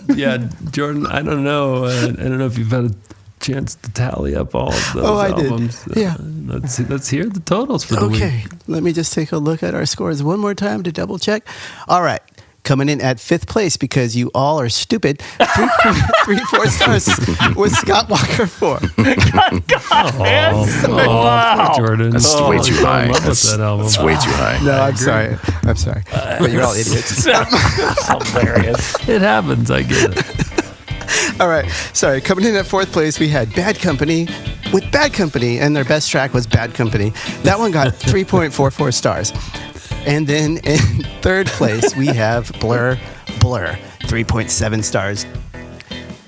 yeah, Jordan, I don't know. I don't know if you've had a chance to tally up all of those albums. Did. Yeah. Let's hear the totals for the week. Okay, let me just take a look at our scores one more time to double check. All right. Coming in at 5th place because you all are stupid. 3.34 stars with Scott Walker 4. God, man. Wow. Jordan. That's way too high. That's that way too high. No, I'm sorry. But you're all idiots. Hilarious. It happens. I get it. All right. Sorry. Coming in at 4th place, we had Bad Company with Bad Company, and their best track was Bad Company. That one got 3.44 stars. And then in 3rd place, we have Blur, 3.7 stars.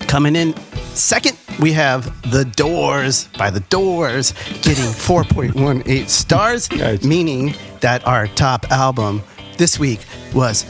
Coming in 2nd we have The Doors by The Doors getting 4.18 stars, meaning that our top album this week was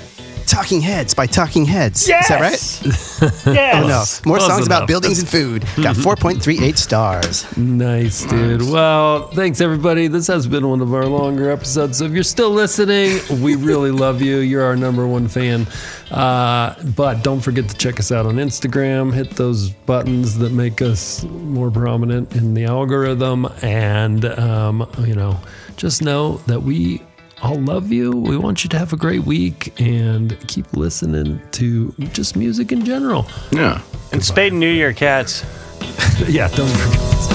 Talking Heads by Talking Heads. Yes! Is that right? Yes. Oh, no. More Close songs about enough. buildings and food. Got 4.38 stars. Nice, dude. Well, thanks, everybody. This has been one of our longer episodes. So if you're still listening, we really love you. You're our number one fan. But don't forget to check us out on Instagram. Hit those buttons that make us more prominent in the algorithm. And, just know that we all love you. We want you to have a great week and keep listening to just music in general. Yeah. And Spade New Year, cats. Yeah, don't forget.